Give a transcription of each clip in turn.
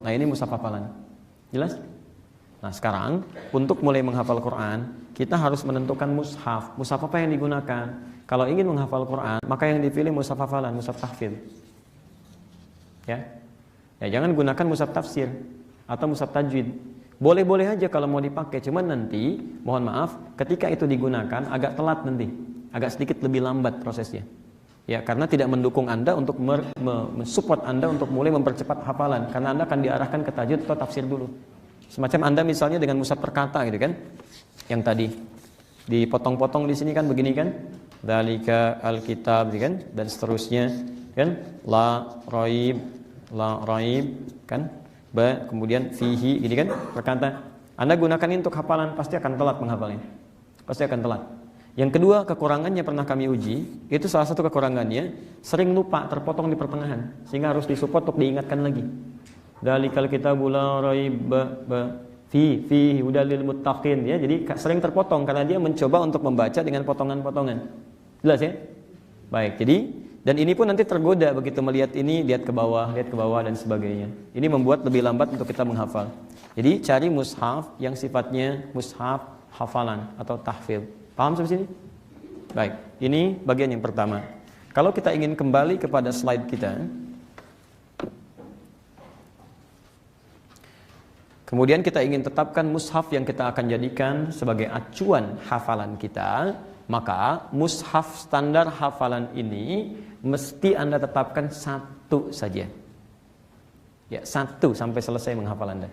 Nah ini mushaf hafalan. Jelas? Nah sekarang untuk mulai menghafal Quran, kita harus menentukan mushaf. Mushaf apa yang digunakan? Kalau ingin menghafal Quran, maka yang dipilih mushaf hafalan, mushaf tahfidz. Ya, jangan gunakan mushaf tafsir atau mushaf tajwid. Boleh-boleh aja kalau mau dipakai, cuman nanti mohon maaf ketika itu digunakan agak telat nanti, agak sedikit lebih lambat prosesnya. Ya, karena tidak mendukung Anda untuk mensupport Anda untuk mulai mempercepat hafalan, karena Anda akan diarahkan ke tajwid atau tafsir dulu. Semacam Anda misalnya dengan mushaf perkata gitu kan, yang tadi dipotong-potong di sini kan begini kan, dzalika alkitab gitu kan, dan seterusnya kan, la raib kan, ba kemudian fihi gini kan perkata. Anda gunakan ini untuk hafalan, pasti akan telat menghafalnya, pasti akan telat. Yang kedua, kekurangannya pernah kami uji, itu salah satu kekurangannya sering lupa, terpotong di pertengahan, sehingga harus disupport untuk diingatkan lagi. Dzalikal kitabu la raiba fihi hudal lil muttaqin, ya. Jadi sering terpotong karena dia mencoba untuk membaca dengan potongan-potongan. Jelas ya? Baik, jadi dan ini pun nanti tergoda begitu melihat ini, lihat ke bawah dan sebagainya. Ini membuat lebih lambat untuk kita menghafal. Jadi cari mushaf yang sifatnya mushaf hafalan atau tahfidz. Paham sampai sini? Baik, ini bagian yang pertama. Kalau kita ingin kembali kepada slide kita, kemudian kita ingin tetapkan mushaf yang kita akan jadikan sebagai acuan hafalan kita, maka mushaf standar hafalan ini mesti Anda tetapkan satu saja. Ya, satu sampai selesai menghafal Anda.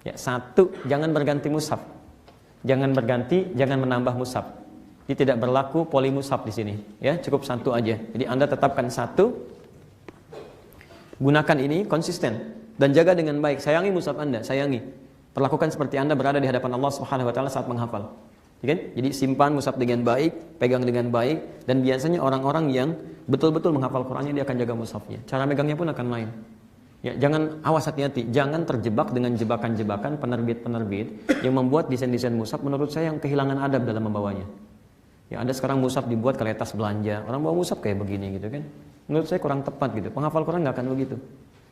Ya, satu, jangan berganti mushaf. Jangan berganti, jangan menambah mushaf. Ini tidak berlaku polimushaf di sini, ya, cukup satu aja. Jadi Anda tetapkan satu. Gunakan ini konsisten dan jaga dengan baik. Sayangi mushaf Anda, sayangi. Perlakukan seperti Anda berada di hadapan Allah Subhanahu wa taala saat menghafal. Ya kan? Jadi simpan mushaf dengan baik, pegang dengan baik, dan biasanya orang-orang yang betul-betul menghafal Qur'annya dia akan jaga mushafnya. Cara megangnya pun akan lain. Ya, jangan, awas, hati-hati, jangan terjebak dengan jebakan-jebakan penerbit-penerbit yang membuat desain-desain mushaf menurut saya yang kehilangan adab dalam membawanya. Ya, ada sekarang mushaf dibuat kayak tas belanja, orang bawa mushaf kayak begini gitu kan. Menurut saya kurang tepat gitu. Penghafal Quran nggak akan begitu.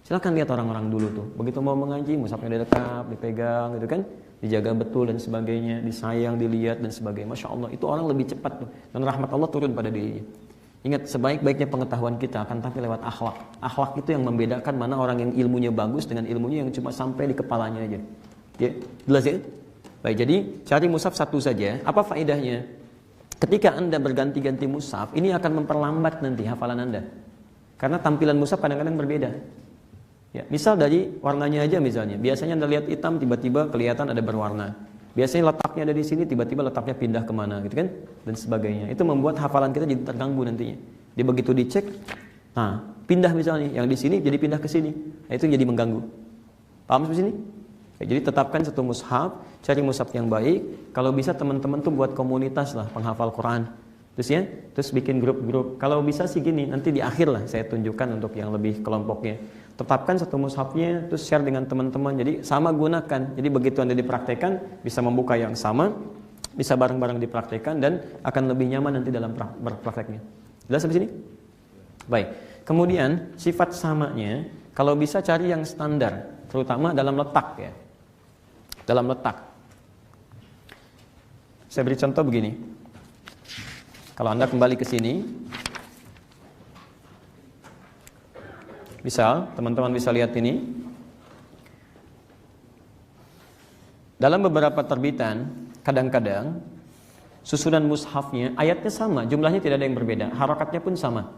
Silahkan lihat orang-orang dulu tuh, begitu mau mengaji mushafnya didekap, dipegang gitu kan, dijaga betul dan sebagainya, disayang, dilihat dan sebagainya. Masya Allah, itu orang lebih cepat tuh, dan rahmat Allah turun pada dirinya. Ingat, sebaik-baiknya pengetahuan kita akan tampil lewat akhlak. Akhlak itu yang membedakan mana orang yang ilmunya bagus dengan ilmunya yang cuma sampai di kepalanya aja. Ya, jelas ya? Baik, jadi cari mushaf satu saja. Apa faedahnya? Ketika Anda berganti-ganti mushaf, ini akan memperlambat nanti hafalan Anda. Karena tampilan mushaf kadang-kadang berbeda. Ya, misal dari warnanya aja misalnya. Biasanya Anda lihat hitam, tiba-tiba kelihatan ada berwarna. Biasanya letaknya ada di sini, tiba-tiba letaknya pindah kemana gitu kan, dan sebagainya. Itu membuat hafalan kita jadi terganggu nantinya. Dia begitu dicek, nah pindah misalnya, yang di sini jadi pindah ke sini, nah itu jadi mengganggu. Paham sampai sini? Ya, jadi tetapkan satu mushaf, cari mushaf yang baik. Kalau bisa teman-teman tuh buat komunitas lah penghafal Quran. Terus bikin grup-grup. Kalau bisa sih gini, nanti di akhir lah saya tunjukkan untuk yang lebih kelompoknya. Tetapkan satu mushafnya, terus share dengan teman-teman. Jadi sama gunakan. Jadi begitu Anda dipraktekkan, bisa membuka yang sama, bisa bareng-bareng dipraktekkan, dan akan lebih nyaman nanti dalam berprakteknya. Jelas sampai sini? Baik. Kemudian sifat samanya, kalau bisa cari yang standar, terutama dalam letak ya. Dalam letak. Saya beri contoh begini. Kalau Anda kembali ke sini, misal teman-teman bisa lihat ini. Dalam beberapa terbitan, kadang-kadang susunan mushafnya ayatnya sama, jumlahnya tidak ada yang berbeda, harakatnya pun sama.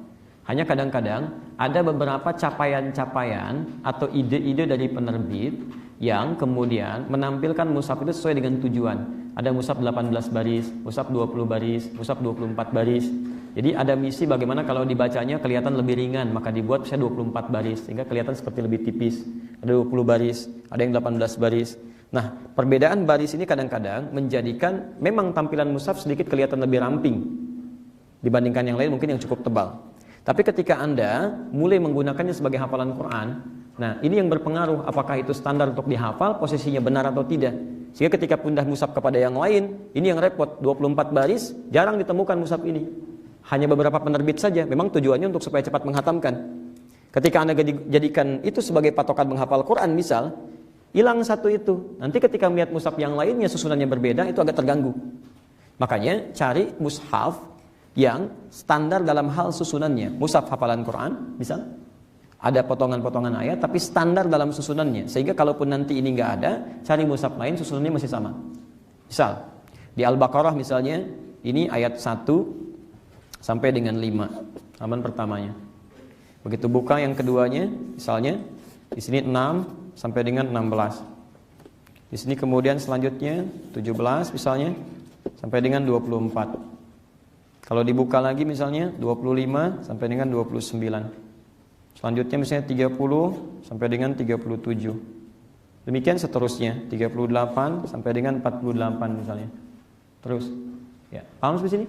Hanya kadang-kadang ada beberapa capaian-capaian atau ide-ide dari penerbit yang kemudian menampilkan mushaf itu sesuai dengan tujuan. Ada mushaf 18 baris, mushaf 20 baris, mushaf 24 baris. Jadi ada misi bagaimana kalau dibacanya kelihatan lebih ringan, maka dibuat misalnya 24 baris sehingga kelihatan seperti lebih tipis. Ada 20 baris, ada yang 18 baris. Nah, perbedaan baris ini kadang-kadang menjadikan memang tampilan mushaf sedikit kelihatan lebih ramping dibandingkan yang lain mungkin yang cukup tebal. Tapi ketika Anda mulai menggunakannya sebagai hafalan Quran, nah ini yang berpengaruh apakah itu standar untuk dihafal, posisinya benar atau tidak. Sehingga ketika pindah mushaf kepada yang lain, ini yang repot, 24 baris, jarang ditemukan mushaf ini. Hanya beberapa penerbit saja, memang tujuannya untuk supaya cepat menghatamkan. Ketika Anda jadikan itu sebagai patokan menghafal Quran misal, hilang satu itu. Nanti ketika melihat mushaf yang lainnya susunannya berbeda, itu agak terganggu. Makanya cari mushaf yang standar dalam hal susunannya. Mushaf hafalan Quran, misal ada potongan-potongan ayat tapi standar dalam susunannya. Sehingga kalaupun nanti ini nggak ada, cari mushaf lain susunannya masih sama. Misal di Al-Baqarah misalnya, ini ayat 1 sampai dengan 5, halaman pertamanya. Begitu buka yang keduanya, misalnya di sini 6 sampai dengan 16. Di sini kemudian selanjutnya 17 misalnya sampai dengan 24. Kalau dibuka lagi misalnya 25 sampai dengan 29. Selanjutnya misalnya 30 sampai dengan 37. Demikian seterusnya, 38 sampai dengan 48 misalnya. Terus. Ya, paham sampai sini?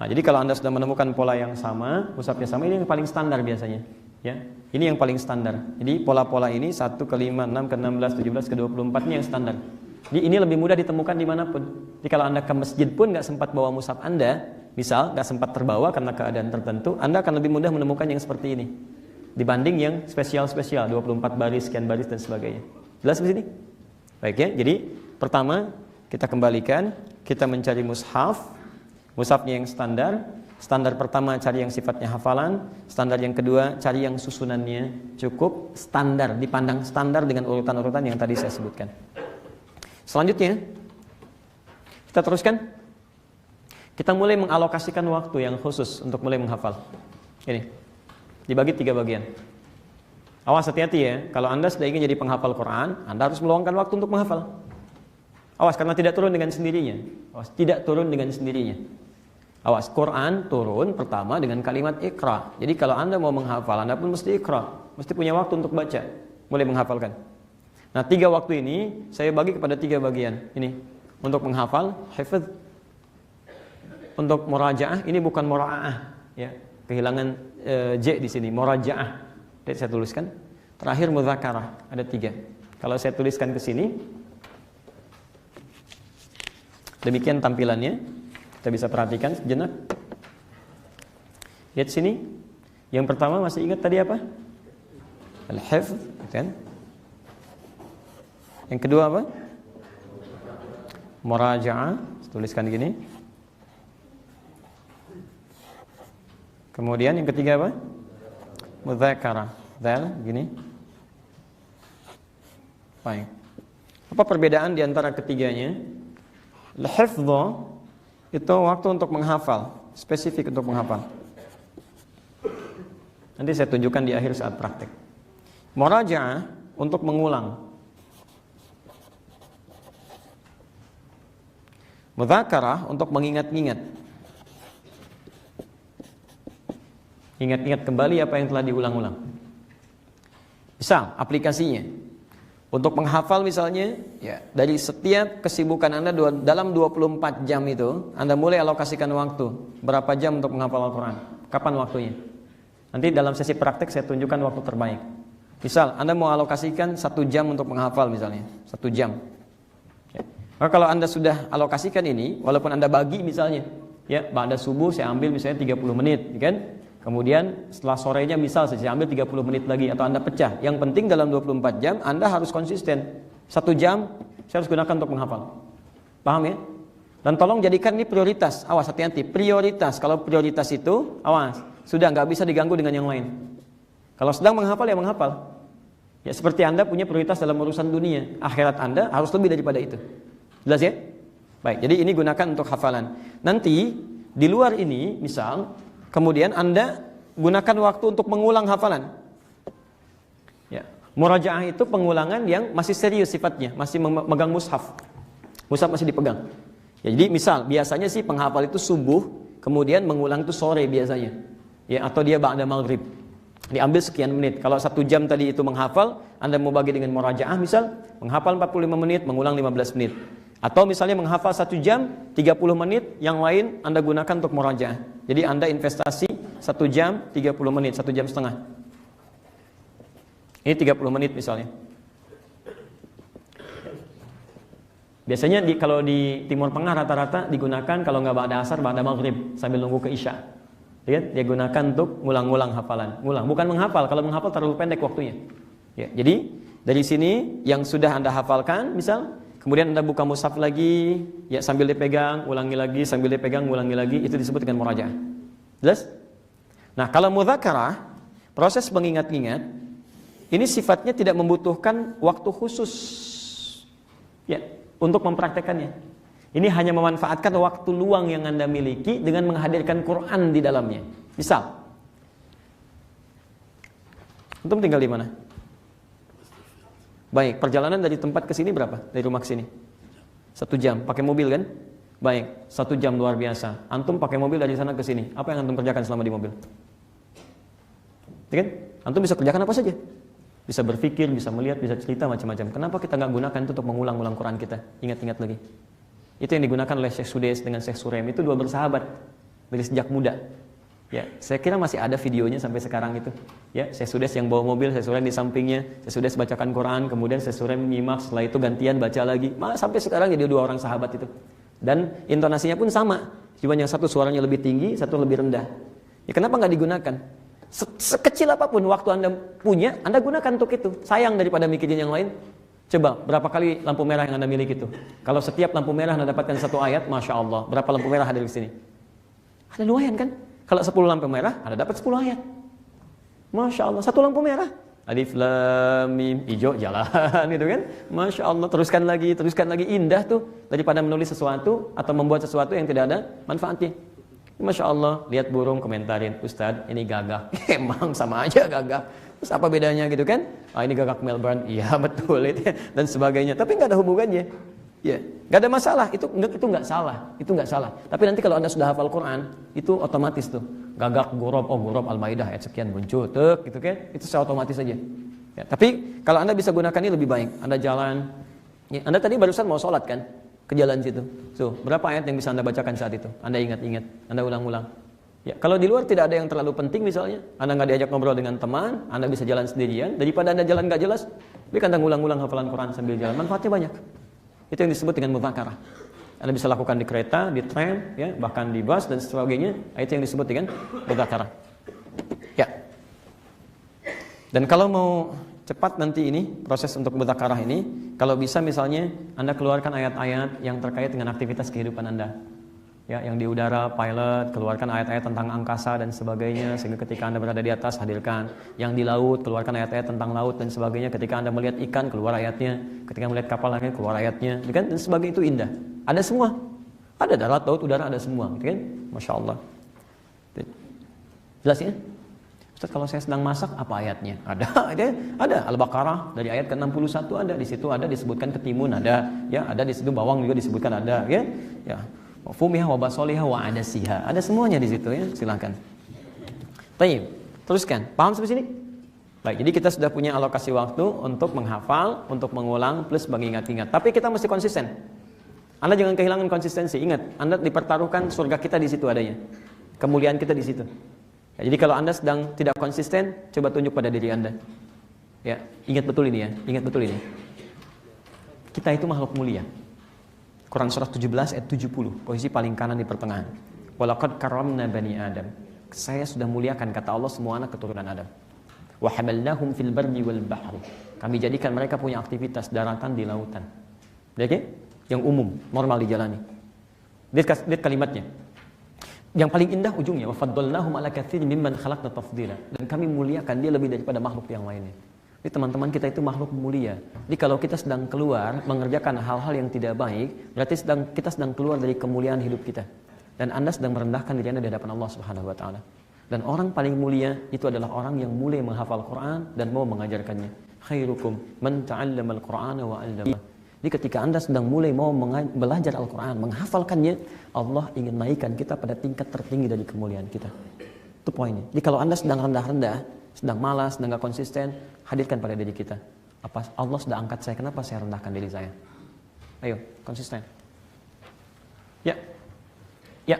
Nah, jadi kalau Anda sudah menemukan pola yang sama, mushafnya sama, ini yang paling standar biasanya. Ya, ini yang paling standar. Jadi pola-pola ini 1 ke 5, 6 ke 16, 17 ke 24 ini yang standar. Jadi ini lebih mudah ditemukan dimanapun. Jadi kalau Anda ke masjid pun nggak sempat bawa mushaf Anda, misal nggak sempat terbawa karena keadaan tertentu, Anda akan lebih mudah menemukan yang seperti ini dibanding yang spesial-spesial 24 baris, sekian baris dan sebagainya. Jelas di sini? Baik ya. Jadi pertama kita kembalikan, kita mencari mushaf. Mushafnya yang standar. Standar pertama cari yang sifatnya hafalan. Standar yang kedua cari yang susunannya cukup standar, dipandang standar dengan urutan-urutan yang tadi saya sebutkan. Selanjutnya kita teruskan. Kita mulai mengalokasikan waktu yang khusus untuk mulai menghafal. Ini dibagi 3 bagian. Awas, hati-hati ya. Kalau Anda sudah ingin jadi penghafal Quran, Anda harus meluangkan waktu untuk menghafal. Awas, karena tidak turun dengan sendirinya. Awas, tidak turun dengan sendirinya. Awas, Quran turun pertama dengan kalimat Iqra. Jadi kalau Anda mau menghafal, Anda pun mesti Iqra. Mesti punya waktu untuk baca, mulai menghafalkan. Nah, 3 waktu ini saya bagi kepada 3 bagian. Ini untuk menghafal, hifdz. Untuk murajaah, ini bukan mura'ah ya. Kehilangan J di sini, murajaah. Jadi saya tuliskan. Terakhir mudzakarah, ada 3. Kalau saya tuliskan ke sini, demikian tampilannya. Kita bisa perhatikan sejenak. Lihat sini. Yang pertama masih ingat tadi apa? Al-hifz, kan? Yang kedua apa? Murajaah, tuliskan gini. Kemudian yang ketiga apa? Mudzakarah. Dal gini. Baik. Apa perbedaan di antara ketiganya? Al-hifz itu waktu untuk menghafal, spesifik untuk menghafal. Nanti saya tunjukkan di akhir saat praktek. Murajaah untuk mengulang. Mudzakarah untuk mengingat-ingat. Ingat-ingat kembali apa yang telah diulang-ulang. Misal aplikasinya. Untuk menghafal misalnya, ya, dari setiap kesibukan Anda dalam 24 jam itu, Anda mulai alokasikan waktu. Berapa jam untuk menghafal Al-Quran? Kapan waktunya? Nanti dalam sesi praktek saya tunjukkan waktu terbaik. Misal, Anda mau alokasikan 1 jam untuk menghafal misalnya. 1 jam. Ya. Maka kalau Anda sudah alokasikan ini, walaupun Anda bagi misalnya, ya, ba'da subuh saya ambil misalnya 30 menit, kan? Kemudian setelah sorenya misal saya ambil 30 menit lagi, atau Anda pecah. Yang penting dalam 24 jam Anda harus konsisten. 1 jam saya harus gunakan untuk menghafal. Paham ya? Dan tolong jadikan ini prioritas. Awas, hati-hati, prioritas. Kalau prioritas itu, awas, sudah nggak bisa diganggu dengan yang lain. Kalau sedang menghafal ya menghafal. Ya seperti Anda punya prioritas dalam urusan dunia, akhirat Anda harus lebih daripada itu. Jelas ya? Baik, jadi ini gunakan untuk hafalan. Nanti di luar ini misal, kemudian Anda gunakan waktu untuk mengulang hafalan. Ya, murajaah itu pengulangan yang masih serius sifatnya, masih memegang mushaf. Mushaf masih dipegang. Ya, jadi misal biasanya sih penghafal itu subuh, kemudian mengulang itu sore biasanya. Ya, atau dia ba'da maghrib. Diambil sekian menit. Kalau 1 jam tadi itu menghafal, Anda mau bagi dengan murajaah misal, menghafal 45 menit, mengulang 15 menit. Atau misalnya menghafal 1 jam, 30 menit, yang lain Anda gunakan untuk murajaah. Jadi Anda investasi 1 jam, 30 menit, 1 jam setengah. Ini 30 menit misalnya. Biasanya kalau di Timur Tengah rata-rata digunakan kalau nggak ba'da asar, ba'da maghrib, sambil nunggu ke isya. Ya, dia gunakan untuk ngulang-ngulang hafalan. Ngulang, bukan menghafal. Kalau menghafal terlalu pendek waktunya. Ya, jadi dari sini yang sudah Anda hafalkan, misal, kemudian Anda buka mushaf lagi, ya sambil dipegang, ulangi lagi, sambil dipegang, ulangi lagi, itu disebut dengan murajaah. Jelas? Nah, kalau mudzakarah, proses mengingat-ingat, ini sifatnya tidak membutuhkan waktu khusus, ya, untuk mempraktekannya. Ini hanya memanfaatkan waktu luang yang Anda miliki dengan menghadirkan Quran di dalamnya. Misal, antum tinggal di mana? Baik, perjalanan dari tempat ke sini berapa? Dari rumah ke sini? 1 jam, pakai mobil kan? Baik, 1 jam luar biasa. Antum pakai mobil dari sana ke sini. Apa yang antum kerjakan selama di mobil? Ya kan? Antum bisa kerjakan apa saja? Bisa berpikir, bisa melihat, bisa cerita macam-macam. Kenapa kita nggak gunakan itu untuk mengulang-ulang Quran kita? Ingat-ingat lagi. Itu yang digunakan oleh Syekh Sudes dengan Syekh Surem. Itu dua bersahabat dari sejak muda. Ya, saya kira masih ada videonya sampai sekarang itu. Ya, Syekh Sudes yang bawa mobil, Syekh Surem di sampingnya. Syekh Sudes bacakan Quran, kemudian Syekh Surem nyimak, setelah itu gantian baca lagi. Sampai sekarang jadi dua orang sahabat itu. Dan intonasinya pun sama. Cuma yang satu suaranya lebih tinggi, satu lebih rendah. Ya, kenapa nggak digunakan? Sekecil apapun waktu Anda punya, Anda gunakan untuk itu. Sayang daripada mikirin yang lain. Coba, berapa kali lampu merah yang Anda miliki itu? Kalau setiap lampu merah Anda dapatkan 1 ayat, Masya Allah, berapa lampu merah hadir di sini? Ada lumayan kan? Kalau 10 lampu merah, Anda dapat 10 ayat. Masya Allah, 1 lampu merah. Alif, Lam, Mim, hijau, jalan, gitu kan? Masya Allah, teruskan lagi, indah tuh. Daripada menulis sesuatu, atau membuat sesuatu yang tidak ada manfaatnya. Masya Allah, lihat burung, komentarin, Ustadz, ini gagak. Emang sama aja gagak. Terus apa bedanya gitu kan? Ini gagak Melbourne, iya betul itu dan sebagainya. Tapi nggak ada hubungannya, ya nggak ada masalah. Itu nggak salah. Tapi nanti kalau Anda sudah hafal Quran, itu otomatis tuh gagak gorob, gorob Al-Maidah ayat sekian muncul, gitu kan? Itu secara otomatis saja. Ya, tapi kalau Anda bisa gunakan ini lebih baik. Anda jalan, ya, Anda tadi barusan mau sholat kan? Ke jalan situ. Berapa ayat yang bisa Anda bacakan saat itu? Anda ingat-ingat, Anda ulang-ulang. Ya, kalau di luar tidak ada yang terlalu penting misalnya, Anda nggak diajak ngobrol dengan teman, Anda bisa jalan sendirian, daripada Anda jalan nggak jelas, lebih Anda ngulang-ngulang hafalan Quran sambil jalan, manfaatnya banyak. Itu yang disebut dengan mudzakarah. Anda bisa lakukan di kereta, di tram, ya, bahkan di bus dan sebagainya. Itu yang disebut dengan mudzakarah. Ya. Dan kalau mau cepat nanti ini proses untuk mudzakarah ini, kalau bisa misalnya Anda keluarkan ayat-ayat yang terkait dengan aktivitas kehidupan Anda. Ya, yang di udara, pilot, keluarkan ayat-ayat tentang angkasa dan sebagainya, sehingga ketika Anda berada di atas, hadirkan. Yang di laut, keluarkan ayat-ayat tentang laut dan sebagainya. Ketika Anda melihat ikan, keluar ayatnya. Ketika melihat kapal lain, keluar ayatnya. Dan sebagainya, itu indah. Ada semua. Ada darat, laut, udara, ada semua. Kan? Masya Allah. Jelas ya? Ustaz, kalau saya sedang masak, apa ayatnya? Ada. Al-Baqarah, dari ayat ke-61 ada. Di situ ada disebutkan ketimun, ada. Ya, ada di situ bawang juga disebutkan, ada. Ya. Wa fumiha wa basoliha wa adasiha. Ada semuanya di situ ya, silakan. Baik, teruskan. Paham sampai sini? Baik, jadi kita sudah punya alokasi waktu untuk menghafal, untuk mengulang plus mengingat-ingat. Tapi kita mesti konsisten. Anda jangan kehilangan konsistensi. Ingat, Anda dipertaruhkan surga kita di situ adanya. Kemuliaan kita di situ. Ya, jadi kalau Anda sedang tidak konsisten, coba tunjuk pada diri Anda. Ya, ingat betul ini ya, ingat betul ini. Kita itu makhluk mulia. Quran surah 17 ayat 70, posisi paling kanan di pertengahan. Walaqad karramna bani Adam. Saya sudah muliakan, kata Allah, semua anak keturunan Adam. Wa hamalnahum fil barri wal bahri. Kami jadikan mereka punya aktivitas daratan di lautan. Oke? Yang umum, normal dijalani. Lihat kalimatnya. Yang paling indah ujungnya, wa faddalnahum ala katsirin mimman khalaqna tafdila. Dan kami muliakan dia lebih daripada makhluk yang lainnya. Jadi teman-teman kita itu makhluk mulia. Jadi kalau kita sedang keluar mengerjakan hal-hal yang tidak baik, berarti kita sedang keluar dari kemuliaan hidup kita. Dan Anda sedang merendahkan diri Anda di hadapan Allah Subhanahu wa taala. Dan orang paling mulia itu adalah orang yang mulai menghafal Quran dan mau mengajarkannya. Khairukum man ta'allamal Qur'ana wa 'allama. Jadi ketika Anda sedang mulai mau belajar Al-Quran, menghafalkannya, Allah ingin naikkan kita pada tingkat tertinggi dari kemuliaan kita. Itu poinnya. Jadi kalau Anda sedang rendah-rendah, sedang malas, sedang gak konsisten, hadirkan pada diri kita. Apa Allah sudah angkat saya, kenapa saya rendahkan diri saya? Ayo, konsisten. Ya,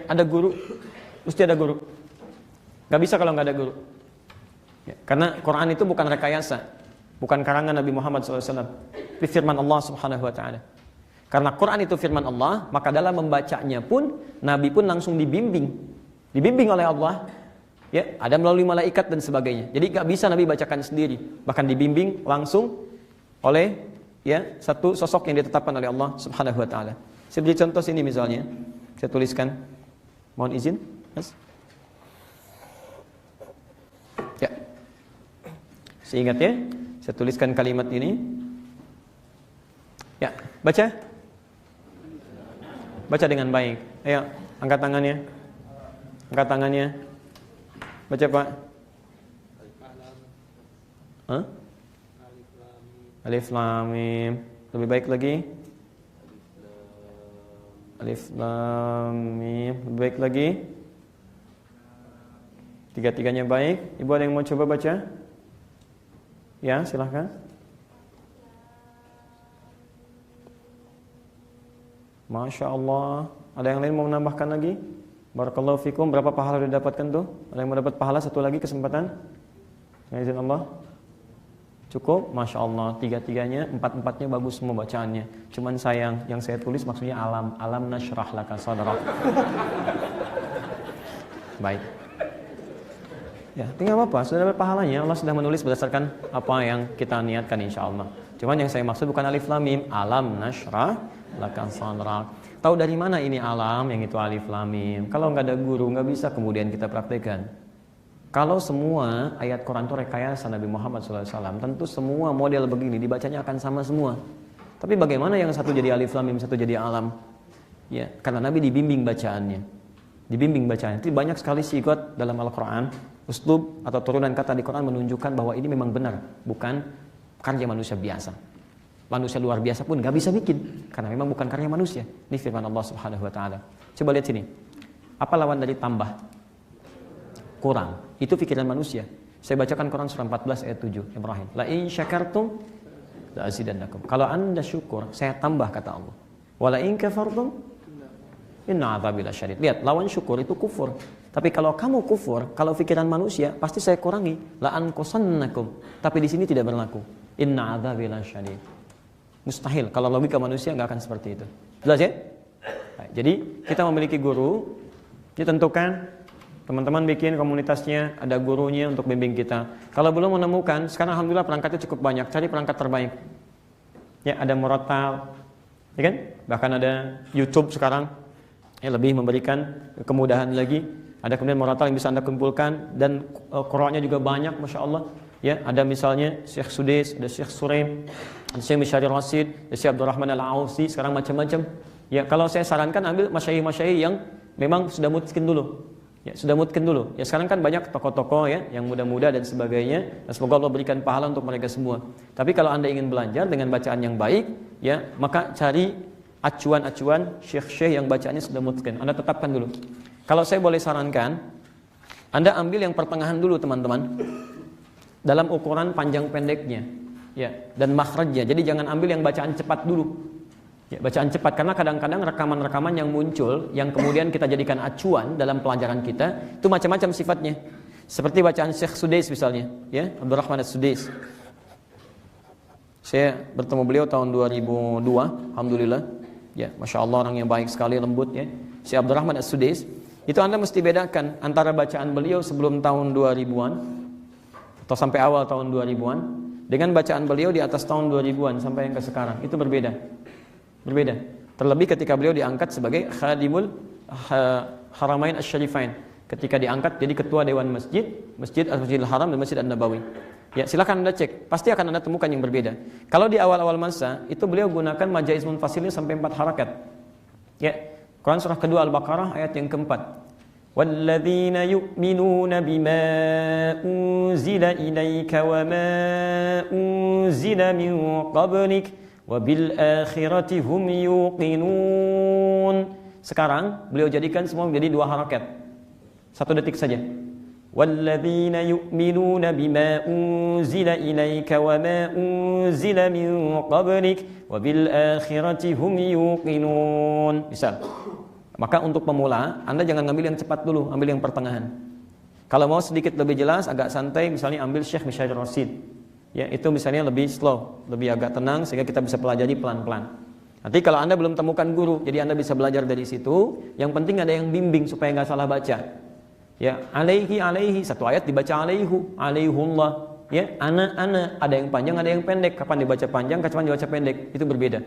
ada guru, mesti ada guru. Gak bisa kalau gak ada guru. Ya, karena Quran itu bukan rekayasa, bukan karangan Nabi Muhammad SAW. Itu firman Allah Subhanahu Wa Taala. Karena Quran itu firman Allah, maka dalam membacanya pun Nabi pun langsung dibimbing oleh Allah. Ya, ada melalui malaikat dan sebagainya. Jadi nggak bisa Nabi bacakan sendiri, bahkan dibimbing langsung oleh ya satu sosok yang ditetapkan oleh Allah Subhanahu wa taala. Saya beri contoh sini misalnya. Saya tuliskan. Mohon izin, Mas. Ya. Saya ingat ya, saya tuliskan kalimat ini. Ya, baca. Baca dengan baik. Ayo, angkat tangannya. Angkat tangannya. Baca, Pak. Hah? Alif lam mim. Lebih baik lagi. Alif lam mim. Lebih baik lagi. Tiga-tiganya baik. Ibu ada yang mau coba baca? Ya, silahkan. Masya Allah. Ada yang lain mau menambahkan lagi? Barakallahu fikum. Berapa pahala sudah dapatkan tuh? Ada yang mau dapat pahala satu lagi kesempatan? Dengan izin Allah. Cukup? Masya Allah. Tiga-tiganya, empat-empatnya bagus semua bacaannya. Cuman sayang, yang saya tulis maksudnya alam. Alam nashrah laka sadrak. Baik. Ya, tinggal apa? Sudah dapat pahalanya. Allah sudah menulis berdasarkan apa yang kita niatkan insya Allah. Cuman yang saya maksud bukan alif lam mim. Alam nashrah laka sadrak. Tahu dari mana ini alam, yang itu alif lam mim? Kalau nggak ada guru, nggak bisa kemudian kita praktekkan. Kalau semua ayat Quran itu rekayasa Nabi Muhammad SAW, tentu semua model begini dibacanya akan sama semua. Tapi bagaimana yang satu jadi alif lam mim, satu jadi alam? Ya, karena Nabi dibimbing bacaannya. Dibimbing bacaannya. Itu banyak sekali sigot dalam Al-Quran, uslub atau turunan kata di Quran menunjukkan bahwa ini memang benar, bukan karya manusia biasa. Manusia luar biasa pun gak bisa bikin, karena memang bukan karya manusia. Ini firman Allah Subhanahu wa taala. Coba lihat sini. Apa lawan dari tambah? Kurang. Itu pikiran manusia. Saya bacakan Quran surah 14 ayat 7 Ibrahim. La in syakartum la azidannakum. Kalau Anda syukur, saya tambah kata Allah. Wa la in kafartum inna adzabi lasyadid. Lihat, lawan syukur itu kufur. Tapi kalau kamu kufur, kalau pikiran manusia, pasti saya kurangi. La anqusannakum. Tapi di sini tidak berlaku. Inna adzabi lasyadid. Mustahil, kalau logika manusia nggak akan seperti itu. Jelas ya? Baik, jadi kita memiliki guru, ditentukan teman-teman bikin komunitasnya, ada gurunya untuk bimbing kita. Kalau belum menemukan, sekarang alhamdulillah perangkatnya cukup banyak, cari perangkat terbaik. Ya, ada Murattal, ya kan? Bahkan ada YouTube sekarang, ya lebih memberikan kemudahan lagi. Ada kemudian Murattal yang bisa Anda kumpulkan, dan Qur'annya juga banyak, Masya Allah. Ya, ada misalnya Syekh Sudais, ada Syekh Suraim, ada Syekh Mishari Rasid, ada Syekh Abdurrahman Al-Ausi, sekarang macam-macam. Ya, kalau saya sarankan ambil masyayikh-masyayikh yang memang sudah mutqin dulu. Ya, sudah mutqin dulu. Ya, sekarang kan banyak tokoh-tokoh ya yang muda-muda dan sebagainya. Dan semoga Allah berikan pahala untuk mereka semua. Tapi kalau Anda ingin belajar dengan bacaan yang baik, ya, maka cari acuan-acuan syekh-syekh yang bacaannya sudah mutqin. Anda tetapkan dulu. Kalau saya boleh sarankan, Anda ambil yang pertengahan dulu, teman-teman. Dalam ukuran panjang pendeknya, ya, dan makhrajnya. Jadi jangan ambil yang bacaan cepat dulu. Ya, bacaan cepat, karena kadang-kadang rekaman-rekaman yang muncul yang kemudian kita jadikan acuan dalam pelajaran kita itu macam-macam sifatnya. Seperti bacaan Syekh Sudais misalnya, ya, Abdurrahman As-Sudais. Saya bertemu beliau tahun 2002, alhamdulillah. Ya, Masya Allah, orang yang baik sekali, lembut ya. Syekh Abdurrahman As-Sudais. Itu Anda mesti bedakan antara bacaan beliau sebelum tahun 2000-an atau sampai awal tahun 2000-an dengan bacaan beliau di atas tahun 2000-an sampai yang ke sekarang. Itu berbeda. Berbeda. Terlebih ketika beliau diangkat sebagai Khadimul Haramain Asy-Syarifain. Ketika diangkat jadi ketua dewan masjid, Masjidil Haram dan Masjid An-Nabawi. Ya, silakan Anda cek. Pasti akan Anda temukan yang berbeda. Kalau di awal-awal masa itu beliau gunakan majaiz munfasilnya sampai 4 harakat. Ya. Quran surah kedua Al-Baqarah ayat yang keempat. وَالَّذِينَ يُؤْمِنُونَ بِمَا أُنزِلَ إِلَيْكَ وَمَا أُنزِلَ مِن قَبْلِكَ وَبِالْآخِرَةِ هُمْ يُوقِنُونَ. Sekarang beliau jadikan semua menjadi 2 harakat. 1 detik saja. وَالَّذِينَ يُؤْمِنُونَ بِمَا أُنزِلَ إِلَيْكَ وَمَا أُنزِلَ مِن قَبْلِكَ وَبِالْآخِرَةِ هُمْ يُوقِنُونَ. Misal, maka untuk pemula, Anda jangan ngambil yang cepat dulu, ambil yang pertengahan. Kalau mau sedikit lebih jelas, agak santai, misalnya ambil Syekh Mishari Rasid. Ya, itu misalnya lebih slow, lebih agak tenang, sehingga kita bisa pelajari pelan-pelan. Nanti kalau Anda belum temukan guru, jadi Anda bisa belajar dari situ. Yang penting ada yang bimbing supaya nggak salah baca. Ya, alaihi satu ayat dibaca alaihullah. Ya, ana ada yang panjang, ada yang pendek. Kapan dibaca panjang, kapan dibaca pendek, itu berbeda.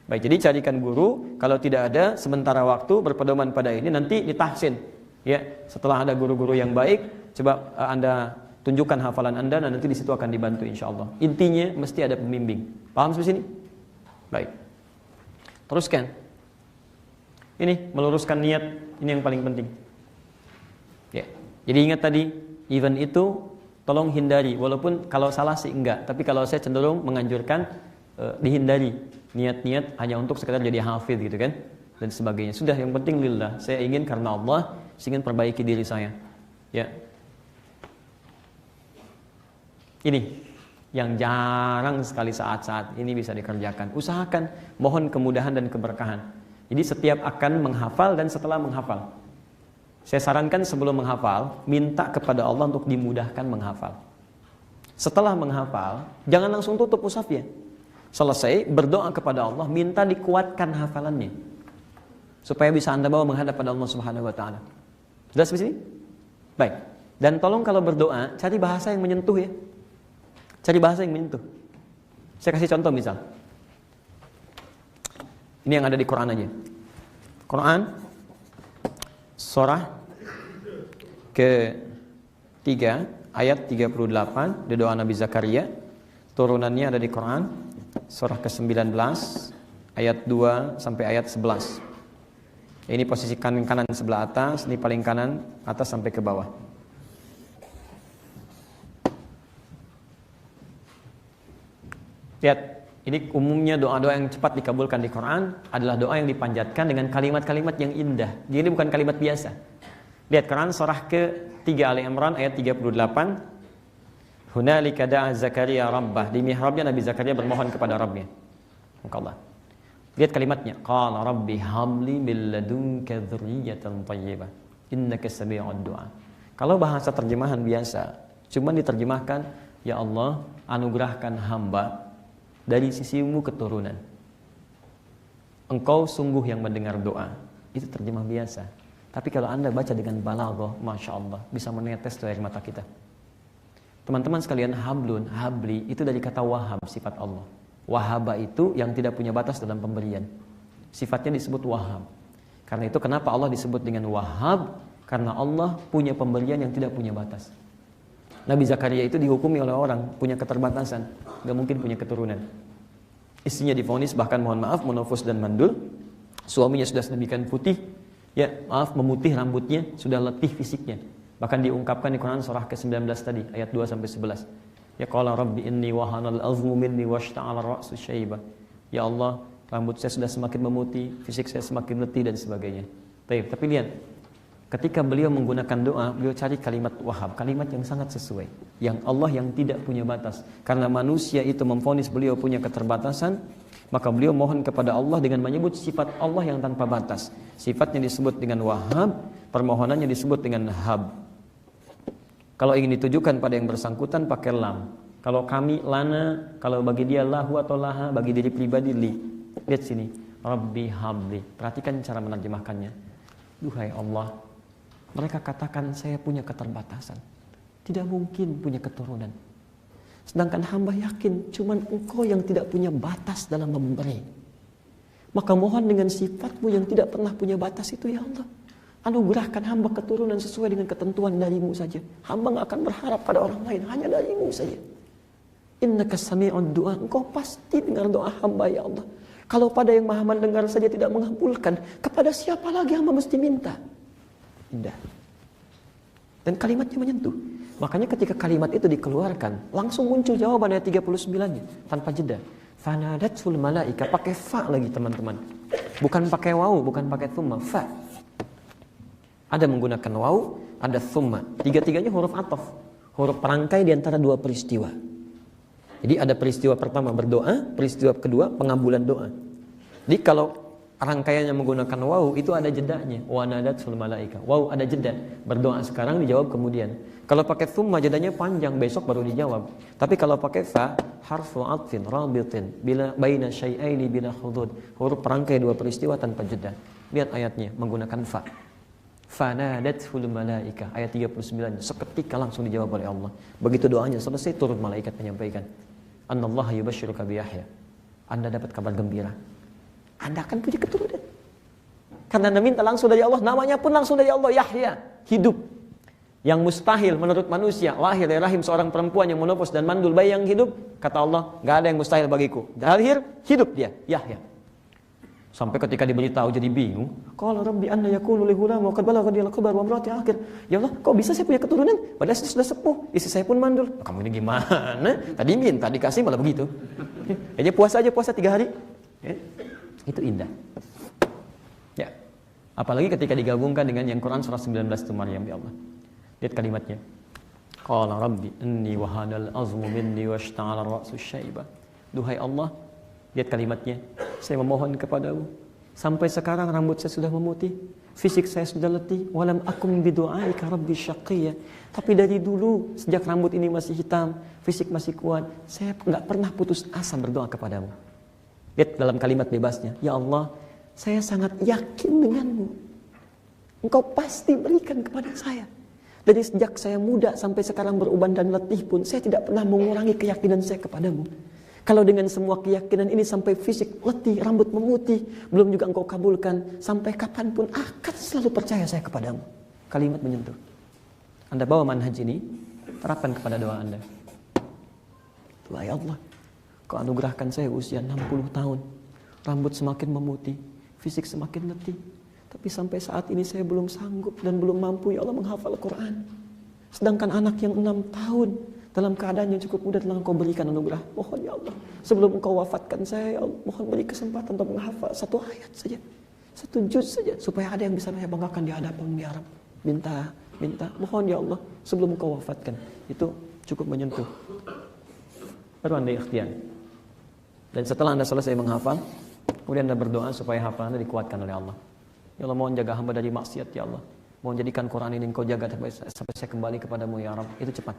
Baik, jadi carikan guru. Kalau tidak ada sementara waktu berpedoman pada ini, nanti ditahsin. Ya, setelah ada guru-guru yang baik, coba Anda tunjukkan hafalan Anda dan nanti di situ akan dibantu insyaallah. Intinya mesti ada pembimbing. Paham sampai sini? Baik. Teruskan. Ini meluruskan niat, ini yang paling penting. Ya. Jadi ingat tadi, event itu tolong hindari, walaupun kalau salah sih enggak, tapi kalau saya cenderung menganjurkan dihindari niat-niat hanya untuk sekedar jadi hafidh gitu kan dan sebagainya. Sudah, yang penting lillah. Saya ingin karena Allah, saya ingin perbaiki diri saya. Ya. Ini yang jarang sekali saat-saat ini bisa dikerjakan. Usahakan, mohon kemudahan dan keberkahan. Jadi setiap akan menghafal dan setelah menghafal, saya sarankan sebelum menghafal, minta kepada Allah untuk dimudahkan menghafal. Setelah menghafal, jangan langsung tutup mushafnya. Selesai, berdoa kepada Allah, minta dikuatkan hafalannya, supaya bisa Anda bawa menghadap pada Allah Subhanahu wa Ta'ala. Sudah sampai sini? Baik. Dan tolong kalau berdoa, cari bahasa yang menyentuh ya. Cari bahasa yang menyentuh. Saya kasih contoh misal. Ini yang ada di Quran aja. Quran surah ke-3 ayat 38, doa Nabi Zakaria. Turunannya ada di Quran surah ke-19 ayat 2 sampai ayat 11. Ini posisi kanan sebelah atas, ini paling kanan atas sampai ke bawah. Lihat, ini umumnya doa-doa yang cepat dikabulkan di Quran adalah doa yang dipanjatkan dengan kalimat-kalimat yang indah. Jadi ini bukan kalimat biasa. Lihat Quran surah ke-3 Ali Imran ayat 38. Hunalika da'a Zakaria rabbah. Di mihrabnya Nabi Zakaria bermohon kepada Rabbnya. Allah. Lihat kalimatnya. Qala rabbi habli min ladunka dzurriyyatan thayyibah. Innaka sami'ud du'a. Kalau bahasa terjemahan biasa, cuma diterjemahkan, ya Allah, anugerahkan hamba dari sisimu keturunan. Engkau sungguh yang mendengar doa. Itu terjemah biasa. Tapi kalau Anda baca dengan balaghah, Masya Allah, bisa menetes air mata kita. Teman-teman sekalian, hablun, habli, itu dari kata wahab, sifat Allah. Wahaba itu yang tidak punya batas dalam pemberian. Sifatnya disebut wahab. Karena itu kenapa Allah disebut dengan wahab? Karena Allah punya pemberian yang tidak punya batas. Nabi Zakaria itu dihukumi oleh orang, punya keterbatasan, gak mungkin punya keturunan. Istrinya divonis bahkan mohon maaf menofos dan mandul. Suaminya sudah sedemikian putih, ya maaf memutih rambutnya, sudah letih fisiknya. Bahkan diungkapkan di Quran surah ke-19 tadi, ayat 2 sampai 11. Ya qala rabbi inni wahanal azmu minni washta'ala ra'su syaibah. Ya Allah, rambut saya sudah semakin memutih, fisik saya semakin letih dan sebagainya. Tapi lihat, ketika beliau menggunakan doa, beliau cari kalimat wahab, kalimat yang sangat sesuai. Yang Allah yang tidak punya batas. Karena manusia itu memvonis beliau punya keterbatasan, maka beliau mohon kepada Allah dengan menyebut sifat Allah yang tanpa batas. Sifatnya disebut dengan wahab, permohonannya disebut dengan hab. Kalau ingin ditujukan pada yang bersangkutan pakai lam. Kalau kami lana, kalau bagi dia lahu atau laha, bagi diri pribadi li. Lihat sini, Rabbi habli. Perhatikan cara menerjemahkannya. Duhai Allah, mereka katakan saya punya keterbatasan, tidak mungkin punya keturunan. Sedangkan hamba yakin cuman engkau yang tidak punya batas dalam memberi. Maka mohon dengan sifatmu yang tidak pernah punya batas itu ya Allah, anugerahkan hamba keturunan sesuai dengan ketentuan darimu saja. Hamba gak akan berharap pada orang lain, hanya darimu saja. Innaka sami'ud du'a, engkau pasti dengar doa hamba ya Allah. Kalau pada yang maha mendengar saja tidak mengabulkan, kepada siapa lagi hamba mesti minta? Indah. Dan kalimatnya menyentuh. Makanya ketika kalimat itu dikeluarkan, langsung muncul jawaban ayat 39-nya tanpa jeda. Fanadatsul malaika, pakai fa lagi teman-teman. Bukan pakai waw, bukan pakai thumma, fa. Ada menggunakan waw, ada thumma. Tiga-tiganya huruf ataf, huruf perangkai di antara dua peristiwa. Jadi ada peristiwa pertama berdoa, peristiwa kedua pengabulan doa. Jadi kalau rangkaiannya menggunakan waw, itu ada jedanya. Wa nadatsul malaika. Waw ada jeda. Berdoa sekarang, dijawab kemudian. Kalau pakai thumma jedanya panjang, besok baru dijawab. Tapi kalau pakai fa, harfu atfin rabitin bila baina syai'aini bila hudud. Huruf perangkai dua peristiwa tanpa jeda. Lihat ayatnya menggunakan fa. Fanadathul malaikah, ayat 39. Seketika langsung dijawab oleh Allah. Begitu doanya selesai, turun malaikat menyampaikan, Annallaha yubashshiruka bi Yahya. Anda dapat kabar gembira. Anda akan punya keturunan. Karena Anda minta langsung dari Allah, namanya pun langsung dari Allah, Yahya, hidup. Yang mustahil menurut manusia, lahir dari rahim seorang perempuan yang menopos dan mandul bayi yang hidup, kata Allah, enggak ada yang mustahil bagiku. Lahir, hidup dia, Yahya. Sampai ketika diberitahu jadi bingung. Qala rabbi anna yakunu li ghulam wa qad balagha al kibar wa imraati akhir. Ya Allah, kok bisa saya punya keturunan? Padahal saya sudah sepuh, istri saya pun mandul. Kamu ini gimana? Tadi minta dikasih malah begitu. Aja puasa 3 hari. Itu indah. Ya. Apalagi ketika digabungkan dengan yang Quran surah 19 itu Maryam, ya Allah. Lihat kalimatnya. Qala rabbi inni wahanal azmu minni washta'ala ar-ra'su syaiba. Duhai Allah, lihat kalimatnya. Saya memohon kepadamu. Sampai sekarang rambut saya sudah memutih, fisik saya sudah letih. Walam akum bidu'aika rabbi syaqiyya. Tapi dari dulu, sejak rambut ini masih hitam, fisik masih kuat, saya enggak pernah putus asa berdoa kepadamu. Lihat dalam kalimat bebasnya. Ya Allah, saya sangat yakin denganmu. Engkau pasti berikan kepada saya. Dari sejak saya muda sampai sekarang beruban dan letih pun, saya tidak pernah mengurangi keyakinan saya kepadamu. Kalau dengan semua keyakinan ini sampai fisik letih, rambut memutih, belum juga engkau kabulkan, sampai kapanpun akan selalu percaya saya kepadamu. Kalimat menyentuh. Anda bawa manhaj ini, terapkan kepada doa Anda. Wahai Allah, Kau anugerahkan saya usia 60 tahun, rambut semakin memutih, fisik semakin letih. Tapi sampai saat ini saya belum sanggup dan belum mampu ya Allah menghafal Quran. Sedangkan anak yang 6 tahun dalam keadaan yang cukup mudah telah Engkau berikan anugerah. Mohon ya Allah, sebelum Engkau wafatkan saya, ya Allah, mohon beri kesempatan untuk menghafal 1 ayat saja, 1 juz saja, supaya ada yang bisa saya banggakan di hadapan-Mu ya Rabb. Minta, mohon ya Allah, sebelum Engkau wafatkan. Itu cukup menyentuh. Baru Anda ikhtiar. Dan setelah Anda selesai menghafal, kemudian Anda berdoa supaya hafalan Anda dikuatkan oleh Allah. Ya Allah, mohon jaga hamba dari maksiat ya Allah. Mohon jadikan Quran ini Engkau jaga sampai saya kembali kepadamu ya Rabb. Itu cepat.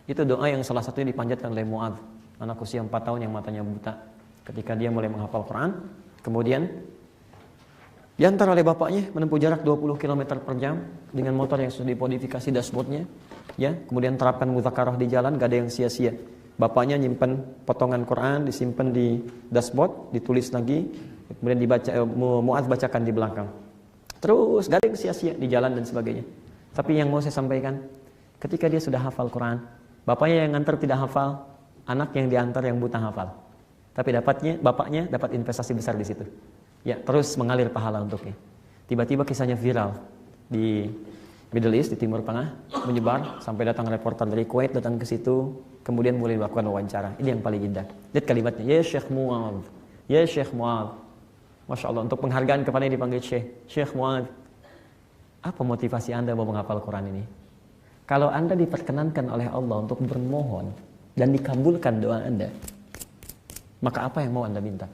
Itu doa yang salah satunya dipanjatkan oleh Mu'adz, anak usia 4 tahun yang matanya buta. Ketika dia mulai menghafal Quran, kemudian diantar oleh bapaknya menempuh jarak 20 km per jam dengan motor yang sudah dimodifikasi dashboardnya. Ya, kemudian terapkan mudzakarah di jalan, gak ada yang sia-sia. Bapaknya nyimpen potongan Quran, disimpan di dashboard, ditulis lagi, kemudian dibaca, Mu'adz bacakan di belakang. Terus gak ada yang sia-sia di jalan dan sebagainya. Tapi yang mau saya sampaikan, ketika dia sudah hafal Quran, bapaknya yang ngantar tidak hafal, anak yang diantar yang buta hafal. Tapi bapaknya dapat investasi besar di situ. Ya, terus mengalir pahala untuknya. Tiba-tiba kisahnya viral di Middle East, di Timur Tengah, menyebar sampai datang reporter dari Kuwait datang ke situ, kemudian mulai melakukan wawancara. Ini yang paling indah. Lihat kalimatnya, ya Syekh Mu'adz, ya Syekh Mu'adz. Masya Allah, untuk penghargaan kepada yang dipanggil Syekh Mu'adz. Apa motivasi Anda mau menghafal Quran ini? Kalau Anda diperkenankan oleh Allah untuk bermohon dan dikabulkan doa Anda, maka apa yang mau Anda minta?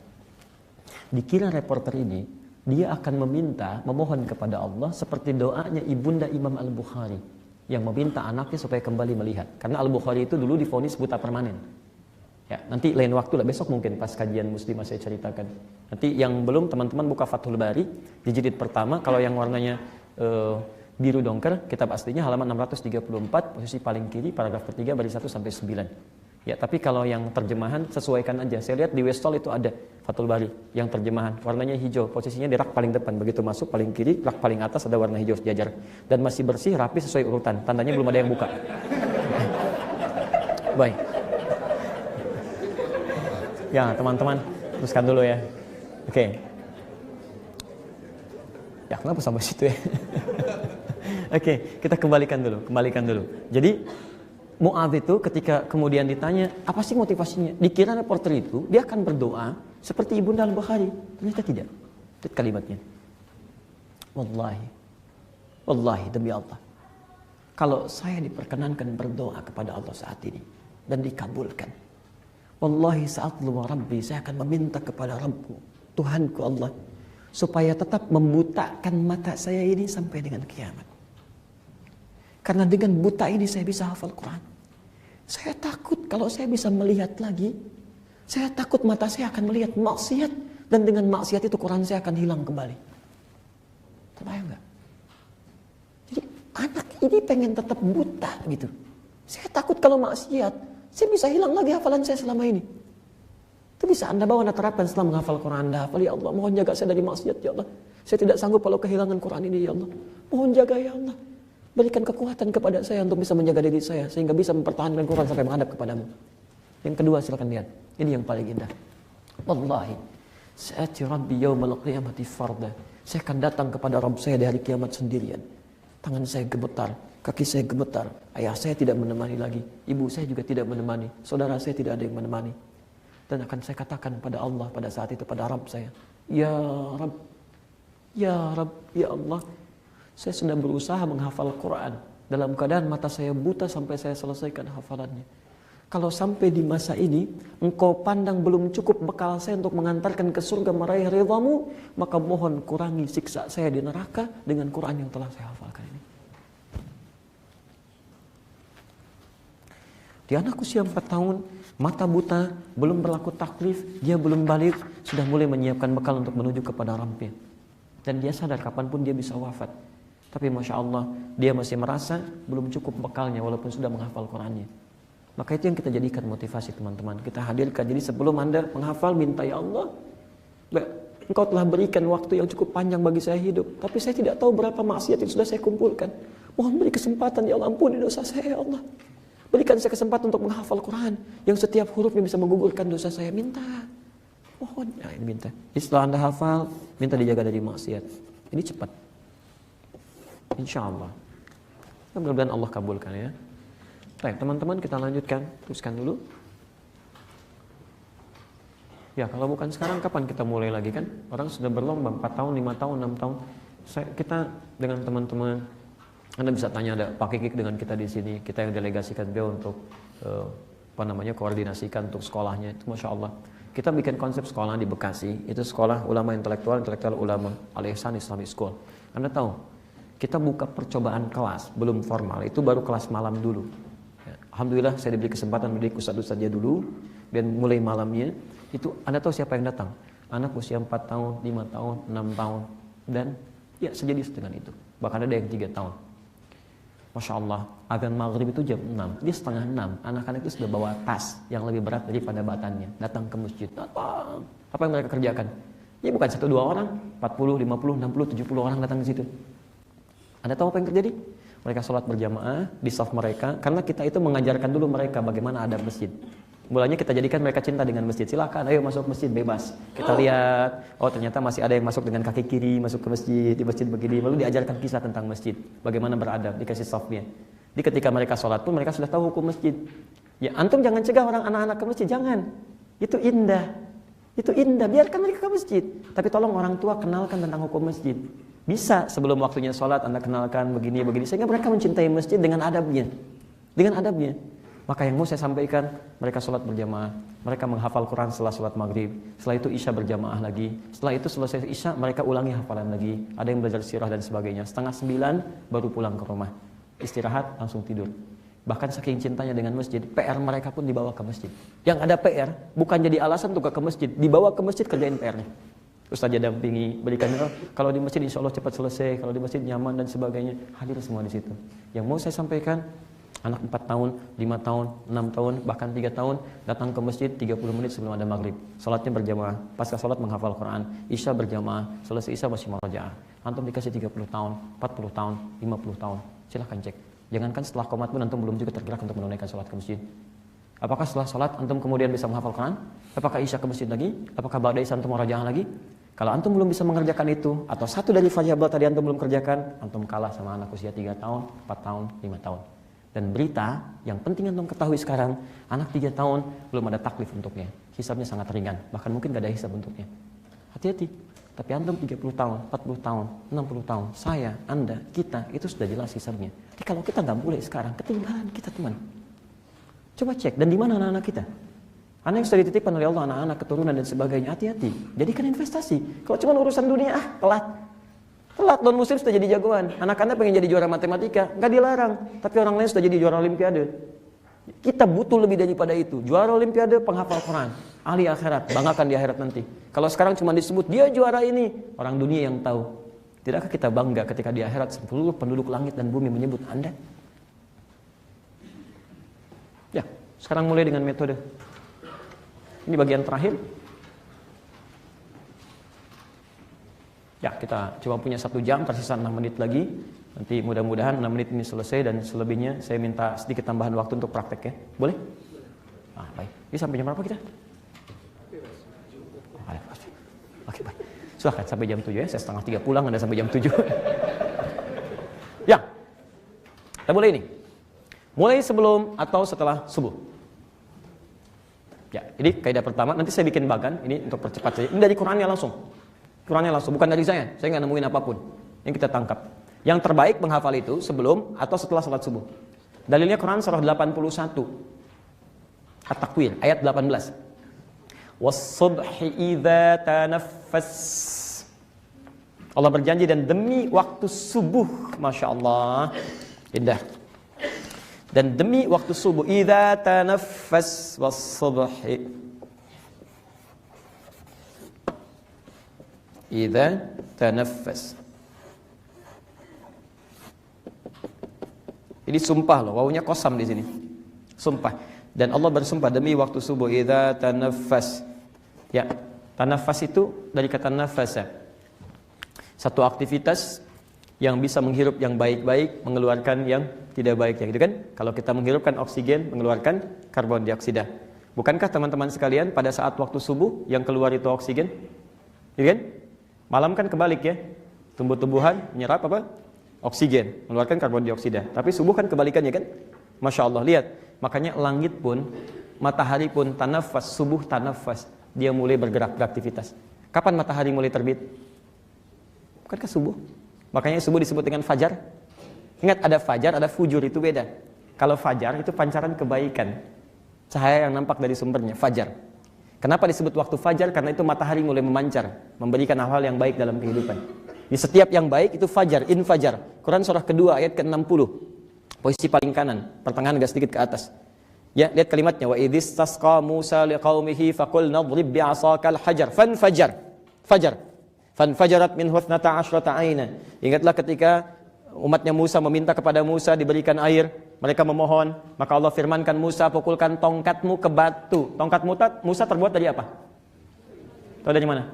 Dikira reporter ini, dia akan memohon kepada Allah seperti doanya ibunda Imam Al-Bukhari yang meminta anaknya supaya kembali melihat. Karena Al-Bukhari itu dulu divonis buta permanen. Ya, nanti lain waktu lah, besok mungkin pas kajian Muslimah saya ceritakan. Nanti yang belum, teman-teman buka Fathul Bari di jilid pertama, kalau yang warnanya biru dongker, kitab aslinya halaman 634, posisi paling kiri, paragraf ketiga, baris 1 sampai 9. Ya, tapi kalau yang terjemahan sesuaikan aja. Saya lihat di Westall itu ada Fathul Bari yang terjemahan, warnanya hijau, posisinya di rak paling depan, begitu masuk paling kiri, rak paling atas ada warna hijau sejajar dan masih bersih, rapi sesuai urutan. Tandanya belum ada yang buka. Baik. Ya, teman-teman, teruskan dulu ya. Oke. Ya, kenapa sampai situ ya? Oke, kita kembalikan dulu. Jadi Mu'adz itu ketika kemudian ditanya, apa sih motivasinya? Dikira reporter itu, dia akan berdoa seperti ibunda Al-Bukhari. Ternyata tidak. Lihat kalimatnya. Wallahi demi Allah. Kalau saya diperkenankan berdoa kepada Allah saat ini dan dikabulkan, wallahi sa'atlu wa rabbi, saya akan meminta kepada Rabbku, Tuhanku Allah, supaya tetap membutakan mata saya ini sampai dengan kiamat. Karena dengan buta ini saya bisa hafal Quran. Saya takut kalau saya bisa melihat lagi, saya takut mata saya akan melihat maksiat, dan dengan maksiat itu Quran saya akan hilang kembali. Terbayang enggak? Anak ini pengen tetap buta gitu. Saya takut kalau maksiat, saya bisa hilang lagi hafalan saya selama ini. Itu bisa Anda bawa, Anda terapkan setelah menghafal Quran. Anda hafal, ya Allah, mohon jaga saya dari maksiat, ya Allah. Saya tidak sanggup kalau kehilangan Quran ini, ya Allah. Mohon jaga, ya Allah. Berikan kekuatan kepada saya untuk bisa menjaga diri saya, sehingga bisa mempertahankan Quran sampai menghadap kepadamu. Yang kedua, silakan lihat. Ini yang paling indah. Wallahi, sa'ati rabbi yawmal qiyamati farda. Saya akan datang kepada Rabb saya di hari kiamat sendirian. Tangan saya gemetar, kaki saya gemetar. Ayah saya tidak menemani lagi. Ibu saya juga tidak menemani. Saudara saya tidak ada yang menemani. Dan akan saya katakan pada Allah pada saat itu, pada Rabb saya, Ya Rabb, Ya Rabb, Ya Allah, saya sedang berusaha menghafal Quran dalam keadaan mata saya buta sampai saya selesaikan hafalannya. Kalau sampai di masa ini engkau pandang belum cukup bekal saya untuk mengantarkan ke surga meraih ridhamu, maka mohon kurangi siksa saya di neraka dengan Quran yang telah saya hafalkan ini. Di anak usia 4 tahun, mata buta, belum berlaku taklif, dia belum balik, sudah mulai menyiapkan bekal untuk menuju kepada Rabbnya. Dan dia sadar kapanpun dia bisa wafat. Tapi Masya Allah, dia masih merasa belum cukup bekalnya walaupun sudah menghafal Qurannya. Maka itu yang kita jadikan motivasi teman-teman. Kita hadirkan. Jadi sebelum Anda menghafal, minta, ya Allah, Engkau telah berikan waktu yang cukup panjang bagi saya hidup. Tapi saya tidak tahu berapa maksiat yang sudah saya kumpulkan. Mohon beri kesempatan, ya Allah, ampuni dosa saya, ya Allah. Berikan saya kesempatan untuk menghafal Quran yang setiap hurufnya bisa menggugurkan dosa saya. Minta. Mohon. Nah, ini minta. Setelah Anda hafal, minta dijaga dari maksiat. Ini cepat. Insya Allah. Mudah-mudahan Allah kabulkan ya. Baik, teman-teman, kita lanjutkan. Teruskan dulu. Ya, kalau bukan sekarang, kapan kita mulai lagi kan? Orang sudah berlomba 4 tahun, 5 tahun, 6 tahun. Kita dengan teman-teman, Anda bisa tanya, ada Pak Kikik dengan kita di sini. Kita yang delegasikan beliau untuk koordinasikan untuk sekolahnya. Itu Masya Allah. Kita bikin konsep sekolah di Bekasi. Itu sekolah ulama intelektual ulama Al-Ihsan Islamic School. Anda tahu, kita buka percobaan kelas, belum formal. Itu baru kelas malam dulu. Alhamdulillah saya diberi kesempatan mendidik ustadz-ustadznya dulu. Dan mulai malamnya itu Anda tahu siapa yang datang? Anak usia 4 tahun, 5 tahun, 6 tahun. Dan ya sejenis dengan itu. Bahkan ada yang 3 tahun. Masya Allah, azan maghrib itu jam 6. Dia setengah 6. Anak-anak itu sudah bawa tas yang lebih berat daripada batannya. Datang ke masjid. Datang. Apa yang mereka kerjakan? Ya bukan 1-2 orang. 40, 50, 60, 70 orang datang ke situ. Anda tahu apa yang terjadi? Mereka sholat berjamaah di saf mereka, karena kita itu mengajarkan dulu mereka bagaimana adab masjid. Mulanya kita jadikan mereka cinta dengan masjid. Silakan, ayo masuk masjid bebas. Kita lihat, oh ternyata masih ada yang masuk dengan kaki kiri masuk ke masjid, di masjid begini. Lalu diajarkan kisah tentang masjid, bagaimana beradab, dikasih safnya. Jadi ketika mereka sholat pun mereka sudah tahu hukum masjid. Ya antum jangan cegah orang anak-anak ke masjid, jangan. Itu indah. Itu indah, biarkan mereka ke masjid. Tapi tolong orang tua kenalkan tentang hukum masjid. Bisa sebelum waktunya sholat Anda kenalkan begini-begini, sehingga mereka mencintai masjid dengan adabnya. Dengan adabnya. Maka yang mau saya sampaikan, mereka sholat berjamaah, mereka menghafal Quran setelah sholat maghrib, setelah itu isya berjamaah lagi, setelah itu selesai isya mereka ulangi hafalan lagi, ada yang belajar sirah dan sebagainya. 8:30 baru pulang ke rumah, istirahat langsung tidur. Bahkan saking cintanya dengan masjid, PR mereka pun dibawa ke masjid. Yang ada PR bukan jadi alasan untuk ke masjid, dibawa ke masjid kerjain PR-nya. Ustaz dampingi, berikan kalau di masjid insya Allah cepat selesai, kalau di masjid nyaman dan sebagainya, hadir semua di situ. Yang mau saya sampaikan, anak 4 tahun, 5 tahun, 6 tahun, bahkan 3 tahun datang ke masjid 30 menit sebelum ada maghrib. Salatnya berjamaah, pasca salat menghafal Quran, isya berjamaah, selesai isya masih murajaah. Antum dikasih 30 tahun, 40 tahun, 50 tahun, silahkan cek. Jangankan setelah qomat pun antum belum juga tergerak untuk menunaikan salat ke masjid. Apakah setelah salat antum kemudian bisa menghafal Quran? Apakah isya ke masjid lagi? Apakah ba'da isya antum murajaah lagi? Kalau antum belum bisa mengerjakan itu, atau satu dari variabel tadi antum belum kerjakan, antum kalah sama anak usia 3 tahun, 4 tahun, 5 tahun. Dan berita yang penting antum ketahui sekarang, anak 3 tahun belum ada taklif untuknya. Hisabnya sangat ringan, bahkan mungkin gak ada hisab untuknya. Hati-hati. Tapi antum 30 tahun, 40 tahun, 60 tahun, saya, Anda, kita, itu sudah jelas hisabnya. Jadi kalau kita gak boleh sekarang, ketinggalan kita teman. Coba cek, dan di mana anak-anak kita? Anak yang sudah dititipkan oleh Allah, anak-anak keturunan dan sebagainya, hati-hati. Jadikan investasi. Kalau cuma urusan dunia, telat. Telat, non muslim sudah jadi jagoan. Anak-anak pengen jadi juara matematika, nggak dilarang. Tapi orang lain sudah jadi juara olimpiade. Kita butuh lebih daripada itu. Juara olimpiade, penghafal Quran, ahli akhirat, banggakan di akhirat nanti. Kalau sekarang cuma disebut dia juara ini, orang dunia yang tahu. Tidakkah kita bangga ketika di akhirat seluruh penduduk langit dan bumi menyebut Anda? Ya, sekarang mulai dengan metode. Ini bagian terakhir. Ya, kita cuma punya 1 jam, tersisa 6 menit lagi. Nanti mudah-mudahan 6 menit ini selesai dan selebihnya saya minta sedikit tambahan waktu untuk praktek ya. Boleh? Ah, baik. Ini sampai jam berapa kita? Oke, baik. Silahkan sampai jam 7 ya. Saya 2:30 pulang, Anda sampai jam 7. Ya. Kita mulai ini. Mulai sebelum atau setelah subuh. Ya, ini kaidah pertama. Nanti saya bikin bagan ini untuk percepat saja. Ini dari Qur'annya langsung. Qur'annya langsung, bukan dari saya. Saya nggak nemuin apapun. Yang kita tangkap. Yang terbaik menghafal itu sebelum atau setelah salat subuh. Dalilnya Quran surah 81. At-Takwir ayat 18. Was-subhi idza tanaffas. Allah berjanji dan demi waktu subuh, Masya Allah, indah. Dan demi waktu subuh, idza tanaffas was-subhi. Idza tanaffas. Ini sumpah loh, wawunya qasam di sini. Sumpah. Dan Allah bersumpah demi waktu subuh, idza tanaffas. Ya, tanaffas itu dari kata nafasa. Satu aktivitas yang bisa menghirup yang baik-baik, mengeluarkan yang tidak baik, ya gitu kan? Kalau kita menghirupkan oksigen, mengeluarkan karbon dioksida. Bukankah teman-teman sekalian pada saat waktu subuh yang keluar itu oksigen? Gitu kan? Malam kan kebalik ya. Tumbuh-tumbuhan menyerap apa? Oksigen, mengeluarkan karbon dioksida. Tapi subuh kan kebalikannya kan? Masya Allah, lihat. Makanya langit pun, matahari pun tanafas, subuh tanafas. Dia mulai bergerak, beraktivitas. Kapan matahari mulai terbit? Bukankah subuh? Makanya subuh disebut dengan fajar. Ingat, ada fajar, ada fujur, itu beda. Kalau fajar itu pancaran kebaikan. Cahaya yang nampak dari sumbernya, fajar. Kenapa disebut waktu fajar? Karena itu matahari mulai memancar, memberikan hal-hal yang baik dalam kehidupan. Di setiap yang baik itu fajar, infajar. Quran surah kedua ayat ke-60. Posisi paling kanan, pertengahan agak sedikit ke atas. Ya, lihat kalimatnya, wa idzis tasqa Musa liqaumihi faqul nadrib bi'asakal hajar fanfajar. Fajar. Fanfajarat minhu 12 'aina. Ingatlah ketika umatnya Musa meminta kepada Musa diberikan air, mereka memohon, maka Allah firmankan, Musa pukulkan tongkatmu ke batu. Tongkat Musa terbuat dari apa? Tahu dari mana?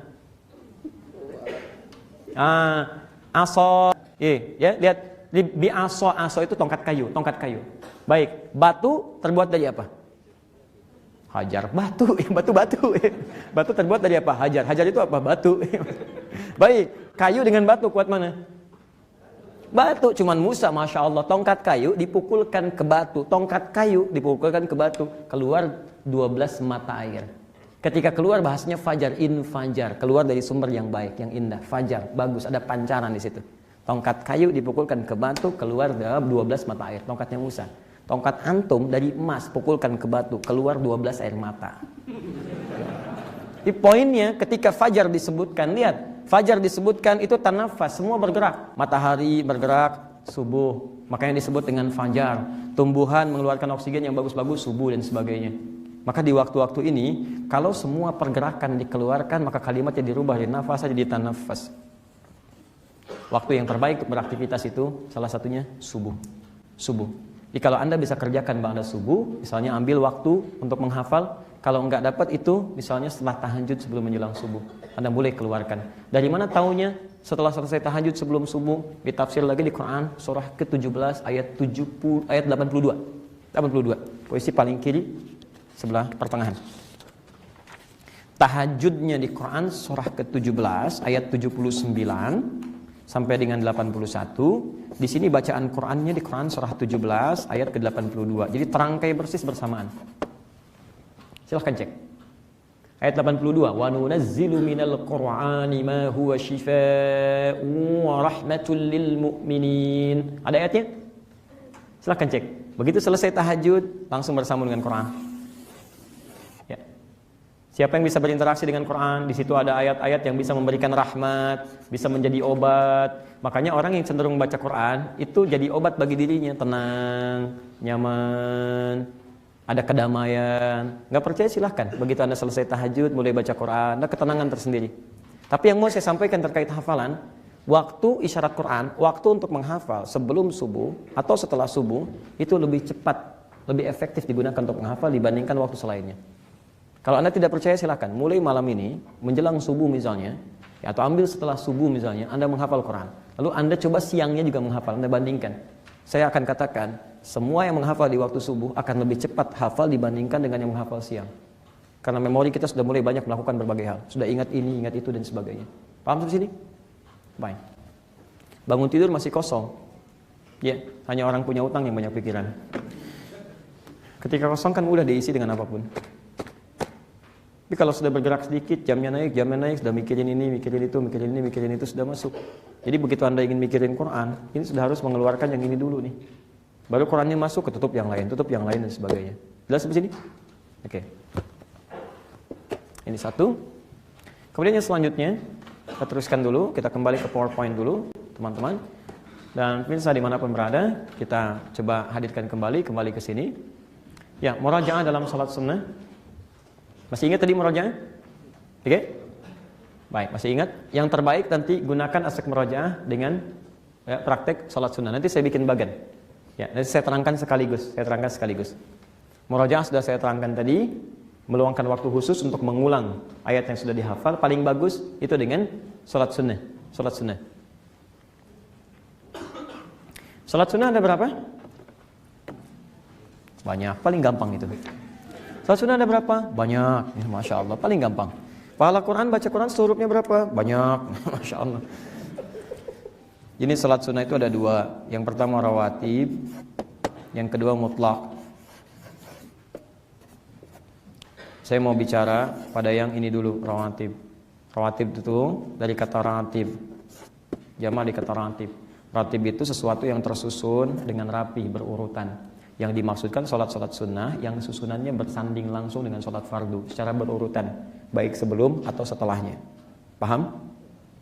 Aso. Ya, lihat di aso itu tongkat kayu. Baik, batu terbuat dari apa? Hajar, batu. Batu terbuat dari apa? Hajar. Hajar itu apa? Batu. Baik, kayu dengan batu kuat mana? Batu. Cuman Musa, Masya Allah, tongkat kayu dipukulkan ke batu. Keluar 12 mata air. Ketika keluar bahasanya fajar, infajar. Keluar dari sumber yang baik, yang indah. Fajar, bagus, ada pancaran di situ. Tongkat kayu dipukulkan ke batu, keluar 12 mata air. Tongkatnya Musa. Tongkat antum dari emas, pukulkan ke batu, keluar 12 air mata. Di poinnya ketika fajar disebutkan, lihat, fajar disebutkan itu tanafas, semua bergerak. Matahari bergerak, subuh, makanya disebut dengan fajar. Tumbuhan mengeluarkan oksigen yang bagus-bagus, subuh dan sebagainya. Maka di waktu-waktu ini, kalau semua pergerakan dikeluarkan, maka kalimatnya dirubah dari nafas jadi tanafas. Waktu yang terbaik untuk beraktivitas itu salah satunya subuh. Jadi kalau Anda bisa kerjakan ba'da subuh, misalnya ambil waktu untuk menghafal, kalau enggak dapat itu misalnya setelah tahajud sebelum menjelang subuh, Anda boleh keluarkan. Dari mana taunya? Setelah selesai tahajud sebelum subuh, ditafsir lagi di Quran surah ke-17 ayat 82. Posisi paling kiri sebelah pertengahan. Tahajudnya di Quran surah ke-17 ayat 79 sampai dengan 81. Di sini bacaan Qur'annya di Quran surah 17 ayat ke-82. Jadi terangkai persis bersamaan. Silahkan cek. Ayat 82, wa nunazzilu minal Qur'ani ma huwa shifaa'un wa rahmatul lil mu'minin. Ada ayatnya? Silahkan cek. Begitu selesai tahajud, langsung bersambung dengan Quran. Ya. Siapa yang bisa berinteraksi dengan Quran? Di situ ada ayat-ayat yang bisa memberikan rahmat, bisa menjadi obat. Makanya orang yang cenderung baca Quran itu jadi obat bagi dirinya, tenang, nyaman, ada kedamaian. Nggak percaya silahkan. Begitu Anda selesai tahajud, mulai baca Quran, ada ketenangan tersendiri. Tapi yang mau saya sampaikan terkait hafalan, waktu isyarat Quran, waktu untuk menghafal sebelum subuh atau setelah subuh itu lebih cepat, lebih efektif digunakan untuk menghafal dibandingkan waktu selainnya. Kalau Anda tidak percaya silakan, mulai malam ini menjelang subuh misalnya, ya, atau ambil setelah subuh misalnya, Anda menghafal Quran. Lalu Anda coba siangnya juga menghafal, Anda bandingkan. Saya akan katakan, semua yang menghafal di waktu subuh akan lebih cepat hafal dibandingkan dengan yang menghafal siang. Karena memori kita sudah mulai banyak melakukan berbagai hal. Sudah ingat ini, ingat itu, dan sebagainya. Paham sampai sini? Baik. Bangun tidur masih kosong. Ya, hanya orang punya utang yang banyak pikiran. Ketika kosong kan mudah diisi dengan apapun. Tapi kalau sudah bergerak sedikit, jamnya naik, sudah mikirin ini, mikirin itu, mikirin ini, mikirin itu, sudah masuk. Jadi begitu Anda ingin mikirin Quran, ini sudah harus mengeluarkan yang ini dulu nih. Baru Qurannya masuk, ketutup yang lain, dan sebagainya. Jelas sampai sini? Oke. Ini satu. Kemudian yang selanjutnya, kita teruskan dulu, kita kembali ke PowerPoint dulu, teman-teman. Dan pemirsa dimanapun berada, kita coba hadirkan kembali ke sini. Ya, murajaah dalam salat sunnah. Masih ingat tadi murajaah? Oke? Baik, masih ingat? Yang terbaik nanti gunakan aspek murajaah dengan praktek salat sunnah. Nanti saya bikin bagan. Ya, nanti saya terangkan sekaligus. Murajaah sudah saya terangkan tadi, meluangkan waktu khusus untuk mengulang ayat yang sudah dihafal. Paling bagus itu dengan salat sunnah. Salat sunnah ada berapa? Banyak, paling gampang itu. Salat sunnah ada berapa? Banyak, ya, Masya Allah, paling gampang. Pahala Quran, baca Quran seluruhnya berapa? Banyak, Masya Allah. Ini salat sunnah itu ada dua. Yang pertama rawatib, yang kedua mutlak. Saya mau bicara pada yang ini dulu, rawatib. Rawatib itu dari kata ratib. Jamak dari kata ratib. Ratib itu sesuatu yang tersusun dengan rapi, berurutan. Yang dimaksudkan sholat-sholat sunnah yang susunannya bersanding langsung dengan sholat fardu secara berurutan, baik sebelum atau setelahnya. Paham?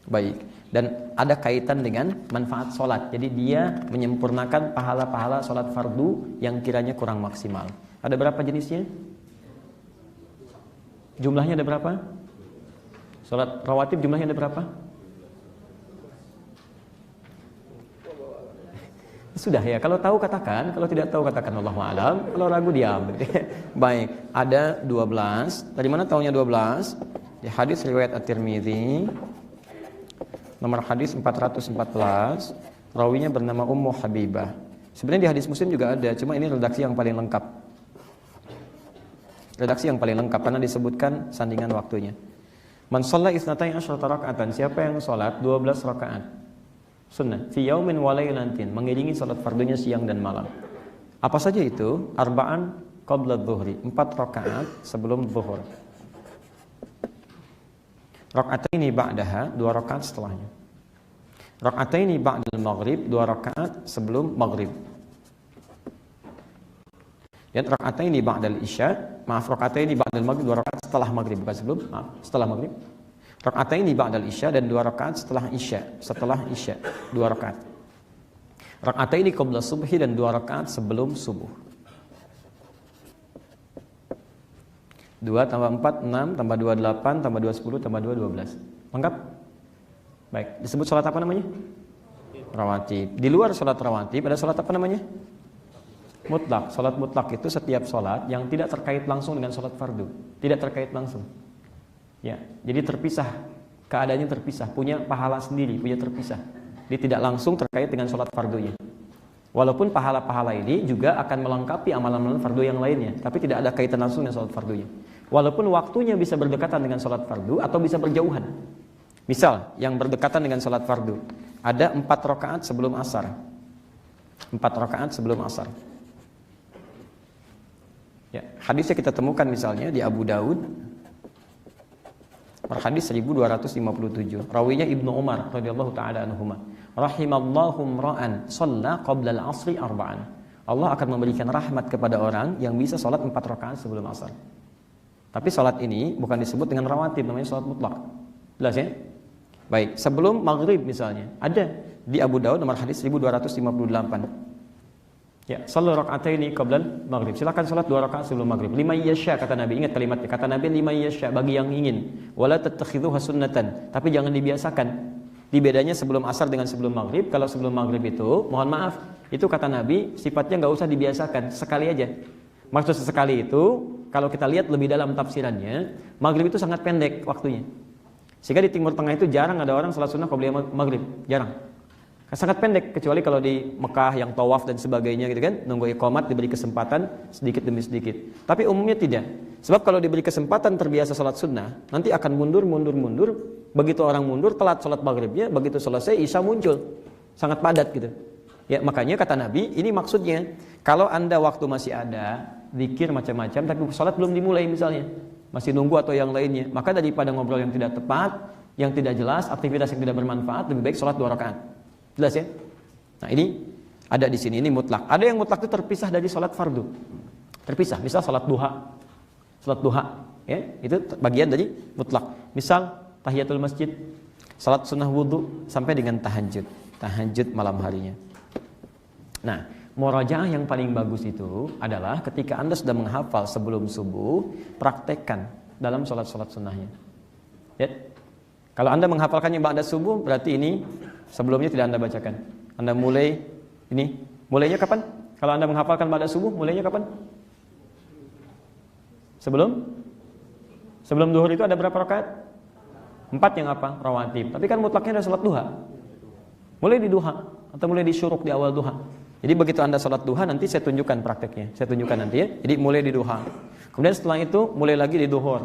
Baik. Dan ada kaitan dengan manfaat sholat. Jadi dia menyempurnakan pahala-pahala sholat fardu yang kiranya kurang maksimal. Ada berapa jenisnya? Jumlahnya ada berapa? Sholat rawatib jumlahnya ada berapa? Sudah ya, kalau tahu katakan, kalau tidak tahu katakan Allahu a'lam, kalau ragu diam. Baik, ada 12. Dari mana tahunya 12? Di hadis riwayat At-Tirmidzi, nomor hadis 414, rawinya bernama Ummu Habibah. Sebenarnya di hadis Muslim juga ada, cuma ini redaksi yang paling lengkap. Redaksi yang paling lengkap karena disebutkan sandingan waktunya. Man shalla isnatai asyrata raka'atan, siapa yang salat 12 rakaat sunnah fi yaumin wa lailatin, mengiringi salat fardunya siang dan malam. Apa saja itu? Arba'an qabla dhuhri, 4 rakaat sebelum zuhur. Raka'ataini ba'daha, 2 rakaat setelahnya. Raka'ataini ba'dal maghrib, 2 rakaat sebelum maghrib. Dan raka'ataini ba'dal isya, raka'ataini ba'dal maghrib, 2 rakaat setelah maghrib, bukan sebelum, setelah maghrib. Raka'ataini ba'dal isya, dan 2 rakaat setelah isya, 2 rakaat. Raka'ataini qabla subhi, dan 2 rakaat sebelum subuh. 2 tambah 4, 6, tambah 2, 8, tambah 2, 10, tambah 2, 12. Lengkap? Baik, disebut salat apa namanya? Rawatib. Di luar salat rawatib ada salat apa namanya? Mutlak. Salat mutlak itu setiap salat yang tidak terkait langsung dengan salat fardu. Tidak terkait langsung. Ya, jadi terpisah, keadaannya terpisah, punya pahala sendiri, punya terpisah. Dia tidak langsung terkait dengan sholat fardunya. Walaupun pahala-pahala ini juga akan melengkapi amalan-amalan fardu yang lainnya, tapi tidak ada kaitan langsung dengan sholat fardunya. Walaupun waktunya bisa berdekatan dengan sholat fardu atau bisa berjauhan. Misal, yang berdekatan dengan sholat fardu, ada 4 rakaat sebelum asar. 4 rakaat sebelum asar. Ya, hadisnya kita temukan misalnya di Abu Daud. Hadis 1257. Rawinya Ibnu Umar radhiyallahu taala anhuma. Rahimallahu imra'an shalla qabla al-'ashri arba'an. Allah akan memberikan rahmat kepada orang yang bisa salat 4 rakaat sebelum asar. Tapi salat ini bukan disebut dengan rawatib, namanya salat mutlak. Jelas ya? Baik, sebelum maghrib misalnya, ada di Abu Daud nomor hadis 1258. Ya, salat raka'ataini qabla maghrib. Silakan salat 2 rakaat sebelum maghrib. Liman yasha, kata Nabi. Ingat kalimatnya. Kata Nabi liman yasha, bagi yang ingin. Wala tattakhidhuha sunnatan. Tapi jangan dibiasakan. Di bedanya sebelum asar dengan sebelum maghrib. Kalau sebelum maghrib itu, mohon maaf, itu kata Nabi, sifatnya nggak usah dibiasakan, sekali aja. Maksud sekali itu, kalau kita lihat lebih dalam tafsirannya, maghrib itu sangat pendek waktunya. Sehingga di Timur Tengah itu jarang ada orang salat sunnah qabliyah maghrib, jarang. Sangat pendek, kecuali kalau di Mekah yang tawaf dan sebagainya gitu kan, nunggu iqamat diberi kesempatan sedikit demi sedikit. Tapi umumnya tidak. Sebab kalau diberi kesempatan terbiasa salat sunnah, nanti akan mundur. Begitu orang mundur, telat salat maghribnya, begitu selesai isya muncul. Sangat padat gitu. Ya, makanya kata Nabi, ini maksudnya, kalau Anda waktu masih ada, zikir macam-macam, tapi salat belum dimulai misalnya, masih nunggu atau yang lainnya, maka daripada ngobrol yang tidak tepat, yang tidak jelas, aktivitas yang tidak bermanfaat, lebih baik salat 2 rakaat. Jelas ya? Nah, ini ada di sini, ini mutlak. Ada yang mutlak itu terpisah dari salat fardu. Terpisah, misal salat duha. Salat duha, ya, itu bagian dari mutlak. Misal tahiyatul masjid, salat sunnah wudu sampai dengan tahajud. Tahajud malam harinya. Nah, murajaah yang paling bagus itu adalah ketika Anda sudah menghafal sebelum subuh, praktekkan dalam sholat-sholat sunnahnya. Ya. Kalau Anda menghafalkannya ba'da subuh, berarti ini sebelumnya tidak Anda bacakan. Anda mulai, ini, mulainya kapan? Kalau Anda menghafalkan ba'da subuh, mulainya kapan? Sebelum duhur itu ada berapa rakaat? 4 yang apa? Rawatib. Tapi kan mutlaknya ada sholat duha. Mulai di duha, atau mulai di syuruk di awal duha. Jadi begitu Anda sholat duha, nanti saya tunjukkan prakteknya. Saya tunjukkan nanti ya. Jadi mulai di duha. Kemudian setelah itu mulai lagi di duhur,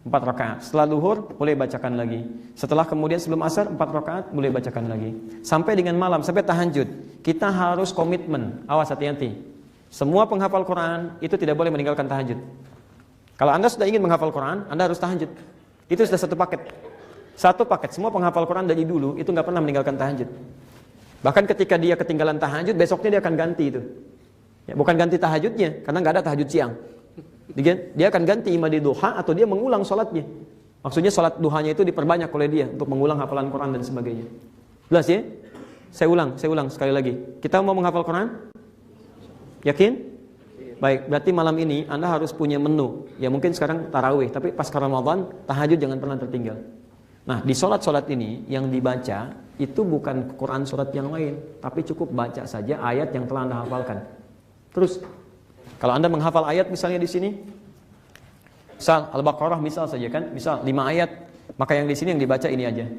4 rakaat. Setelah duhur mulai bacakan lagi. Setelah kemudian sebelum asar 4 rakaat mulai bacakan lagi. Sampai dengan malam, sampai tahajud. Kita harus komitmen. Awas, hati-hati. Semua penghafal Quran itu tidak boleh meninggalkan tahajud. Kalau Anda sudah ingin menghafal Quran, Anda harus tahajud. Itu sudah satu paket. Satu paket. Semua penghafal Quran dari dulu itu nggak pernah meninggalkan tahajud. Bahkan ketika dia ketinggalan tahajud, besoknya dia akan ganti itu. Ya, bukan ganti tahajudnya, karena nggak ada tahajud siang. Dia akan ganti imam di duha atau dia mengulang sholatnya. Maksudnya sholat duhanya itu diperbanyak oleh dia untuk mengulang hafalan Quran dan sebagainya. Jelas ya? Saya ulang sekali lagi. Kita mau menghafal Quran? Yakin? Baik, berarti malam ini Anda harus punya menu. Ya mungkin sekarang tarawih, tapi pas Ramadan tahajud jangan pernah tertinggal. Nah, di sholat-sholat ini yang dibaca itu bukan Quran surat yang lain, tapi cukup baca saja ayat yang telah Anda hafalkan. Terus, kalau Anda menghafal ayat misalnya di sini, misal Al-Baqarah misal saja kan, misal 5 ayat, maka yang di sini yang dibaca ini aja.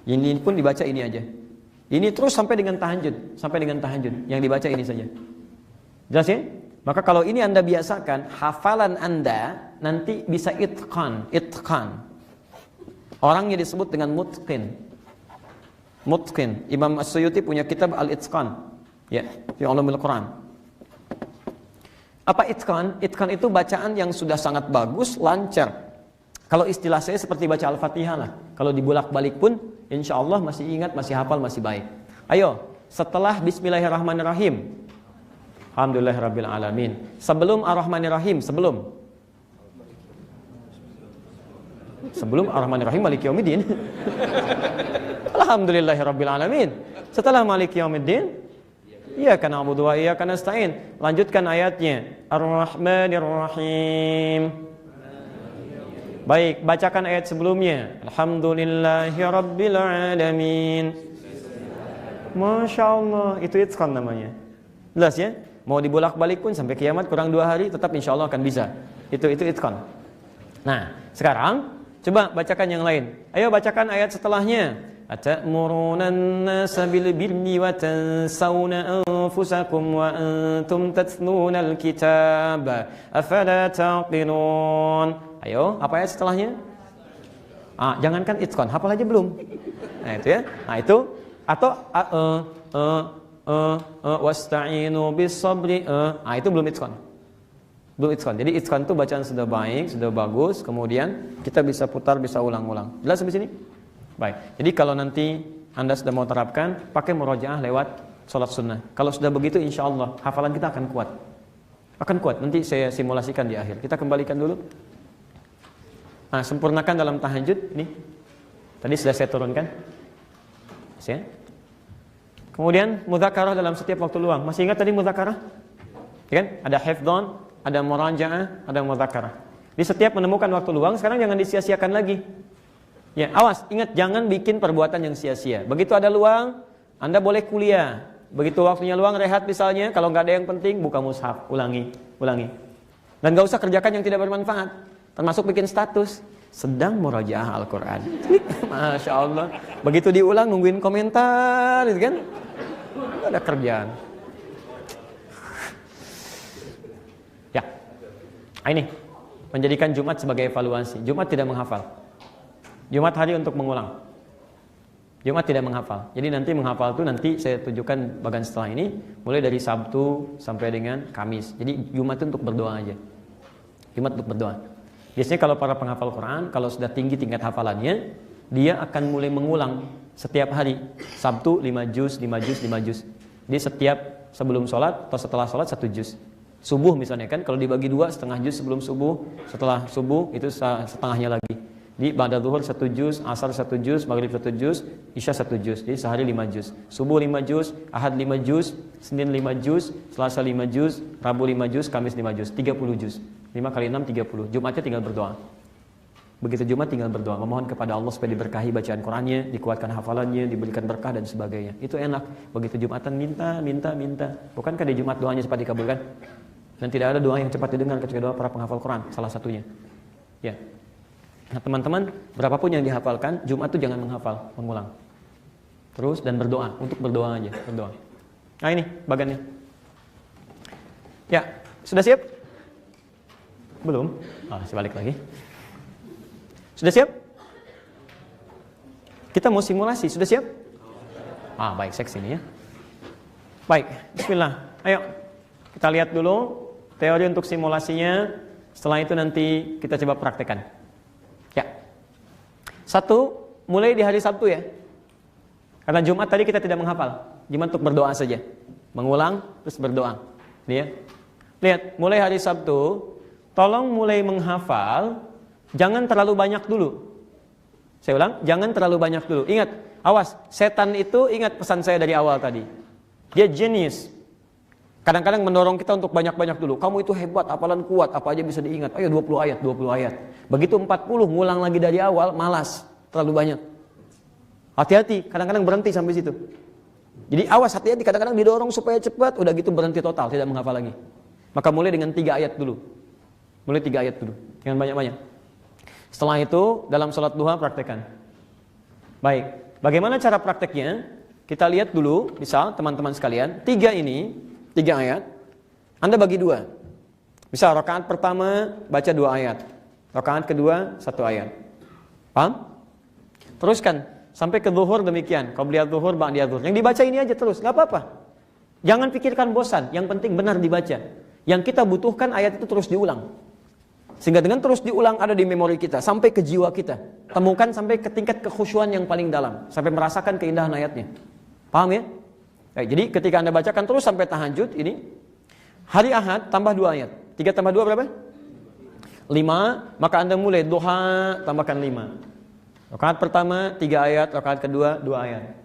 Ini pun dibaca ini aja. Ini terus sampai dengan tahajud, yang dibaca ini saja. Jelas ya? Maka kalau ini Anda biasakan, hafalan Anda nanti bisa itqan. Orangnya disebut dengan mutqin. Imam As-Suyuti punya kitab Al-Itqan, ya, fi ulumul Quran. Apa itqan? Itqan itu bacaan yang sudah sangat bagus, lancar. Kalau istilah saya seperti baca Al-Fatihah lah. Kalau dibolak-balik pun insya Allah masih ingat, masih hafal, masih baik. Ayo, setelah Bismillahirrahmanirrahim, Alhamdulillahirabbil alamin. Sebelum Ar-Rahmanirrahim, sebelum Ar-Rahmanirrahim Maliki Yaumiddin. Alhamdulillahirabbil alamin. Setelah Maliki Yaumiddin, iyyaka na'budu wa iyyaka nasta'in. Lanjutkan ayatnya. Ar-Rahmanirrahim. Baik, bacakan ayat sebelumnya. Alhamdulillahirabbil alamin. Masya Allah, itu itqan namanya. Jelas ya? Mau dibolak-balik pun sampai kiamat kurang 2 hari tetap insya Allah akan bisa. Itu itqan. Nah, sekarang coba bacakan yang lain. Ayo bacakan ayat setelahnya. Atamuruna an-nasa bil birri wa tansawna anfusakum wa antum tatluna al-kitab afala taqilun. Ayo, apa ayat setelahnya? Jangankan itqan, hafal aja belum. Nah, itu ya. Nah, itu atau wasta'inu bis-sabri. Itu belum itqan. Jadi itqan itu bacaan sudah baik, sudah bagus, kemudian kita bisa putar, bisa ulang-ulang. Jelas sampai sini? Baik. Jadi kalau nanti Anda sudah mau terapkan, pakai murojaah lewat sholat sunnah. Kalau sudah begitu, insya Allah hafalan kita akan kuat. Nanti saya simulasikan di akhir. Kita kembalikan dulu. Sempurnakan dalam tahajud. Ini tadi sudah saya turunkan. Ya. Kemudian mudzakarah dalam setiap waktu luang. Masih ingat tadi mudzakarah? Ya kan? Ada hifdzan, ada murajaah, ada mudzakarah. Di setiap menemukan waktu luang, sekarang jangan disia-siakan lagi. Ya, awas, ingat jangan bikin perbuatan yang sia-sia. Begitu ada luang, Anda boleh kuliah. Begitu waktunya luang, rehat misalnya, kalau nggak ada yang penting, buka mushaf, ulangi. Dan nggak usah kerjakan yang tidak bermanfaat, termasuk bikin status sedang murajaah Al-Quran. Masya Allah. Begitu diulang, nungguin komentar, gitu kan? Nggak ada kerjaan. Ya, ini menjadikan Jumat sebagai evaluasi. Jumat tidak menghafal. Jumat hari untuk mengulang. Jumat tidak menghafal. Jadi nanti menghafal itu nanti saya tunjukkan bagian setelah ini, mulai dari Sabtu sampai dengan Kamis. Jadi Jumat itu untuk berdoa aja. Jumat untuk berdoa. Biasanya kalau para penghafal Quran, kalau sudah tinggi tingkat hafalannya, dia akan mulai mengulang setiap hari. Sabtu 5 juz, 5 juz, 5 juz. Dia setiap sebelum sholat atau setelah sholat 1 juz. Subuh misalnya kan, kalau dibagi 2, setengah juz sebelum subuh, setelah subuh itu setengahnya lagi. Di ba'da zuhur 1 juz, asar 1 juz, maghrib 1 juz, isya 1 juz. Jadi sehari 5 juz. Subuh 5 juz, ahad 5 juz, Senin 5 juz, Selasa 5 juz, Rabu 5 juz, Kamis 5 juz. 30 juz. 5 kali 6, 30. Jumatnya tinggal berdoa. Begitu Jumat tinggal berdoa, memohon kepada Allah supaya diberkahi bacaan Qurannya, dikuatkan hafalannya, diberikan berkah dan sebagainya. Itu enak. Begitu Jumatan minta. Bukankah di Jumat doanya cepat dikabulkan? Dan tidak ada doa yang cepat didengar kecuali doa para penghafal Quran, salah satunya. Ya. Nah, teman-teman, berapapun yang dihafalkan, Jumat itu jangan menghafal, mengulang. Terus dan berdoa, untuk berdoa aja, berdoa. Nah ini bagannya. Ya, sudah siap? Belum? Balik lagi. Sudah siap? Kita mau simulasi, sudah siap? Baik, saya kesini ya. Baik, bismillah. Ayo, kita lihat dulu teori untuk simulasinya. Setelah itu nanti kita coba praktekkan. Ya. 1, mulai di hari Sabtu ya. Karena Jumat tadi kita tidak menghafal. Jumat untuk berdoa saja. Mengulang, terus berdoa. Lihat, mulai hari Sabtu, tolong mulai menghafal. Jangan terlalu banyak dulu. Saya ulang, jangan terlalu banyak dulu. Ingat, awas, setan itu ingat pesan saya dari awal tadi. Dia genius. Kadang-kadang mendorong kita untuk banyak-banyak dulu. Kamu itu hebat, hafalan kuat, apa aja bisa diingat. Ayo 20 ayat. Begitu 40, ngulang lagi dari awal, malas. Terlalu banyak. Hati-hati, kadang-kadang berhenti sampai situ. Jadi awas, hati-hati, kadang-kadang didorong supaya cepat, udah gitu berhenti total, tidak menghafal lagi. Maka mulai dengan 3 ayat dulu. Mulai 3 ayat dulu, dengan banyak-banyak. Setelah itu, dalam sholat duha praktekkan. Baik, bagaimana cara prakteknya? Kita lihat dulu, misal teman-teman sekalian, 3 ayat, Anda bagi 2. Misal rakaat pertama baca 2 ayat, rakaat kedua 1 ayat. Paham? Teruskan sampai ke zuhur demikian. Qabliyah zuhur, ba'diyah zuhur. Yang dibaca ini aja terus, nggak apa-apa. Jangan pikirkan bosan, yang penting benar dibaca. Yang kita butuhkan ayat itu terus diulang. Sehingga dengan terus diulang ada di memori kita, sampai ke jiwa kita. Temukan sampai ke tingkat kekhusyuan yang paling dalam, sampai merasakan keindahan ayatnya. Paham ya? Baik, jadi ketika Anda bacakan terus sampai tahajud ini, hari Ahad tambah 2 ayat. 3 tambah 2 berapa? 5, maka Anda mulai duha tambahkan 5. Rakaat pertama 3 ayat, rakaat kedua 2 ayat.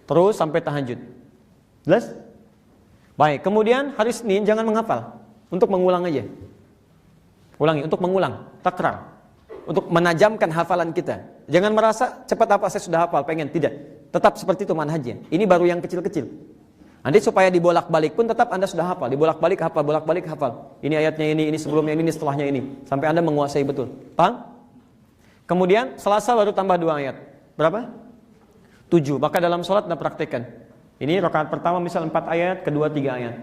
Terus sampai tahajud. Jelas? Baik, kemudian hari Senin jangan menghafal, untuk mengulang aja. Ulangi, untuk mengulang, takrar. Untuk menajamkan hafalan kita. Jangan merasa cepat apa saya sudah hafal, pengen, tidak. Tetap seperti itu manhajnya. Ini baru yang kecil-kecil. Nanti supaya dibolak-balik pun tetap Anda sudah hafal. Dibolak-balik hafal, bolak-balik hafal. Ini ayatnya ini sebelumnya ini, setelahnya ini. Sampai Anda menguasai betul. Paham? Kemudian Selasa baru tambah 2 ayat. Berapa? 7. Maka dalam sholat Anda praktekkan. Ini rakaat pertama misal 4 ayat, kedua 3 ayat.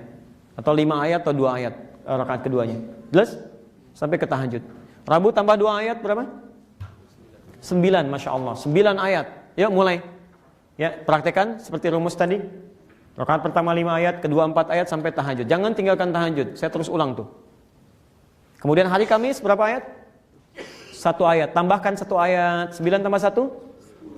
Atau 5 ayat atau 2 ayat rakaat keduanya. Jelas? Sampai ke tahajud. Rabu tambah 2 ayat berapa? 9, Masya Allah. 9 ayat. Yuk mulai. Ya, praktekkan seperti rumus tadi. Rakaat pertama 5 ayat, kedua 4 ayat sampai tahajud. Jangan tinggalkan tahajud. Saya terus ulang tuh. Kemudian hari Kamis berapa ayat? 1 ayat. Tambahkan 1 ayat. 9 tambah 1?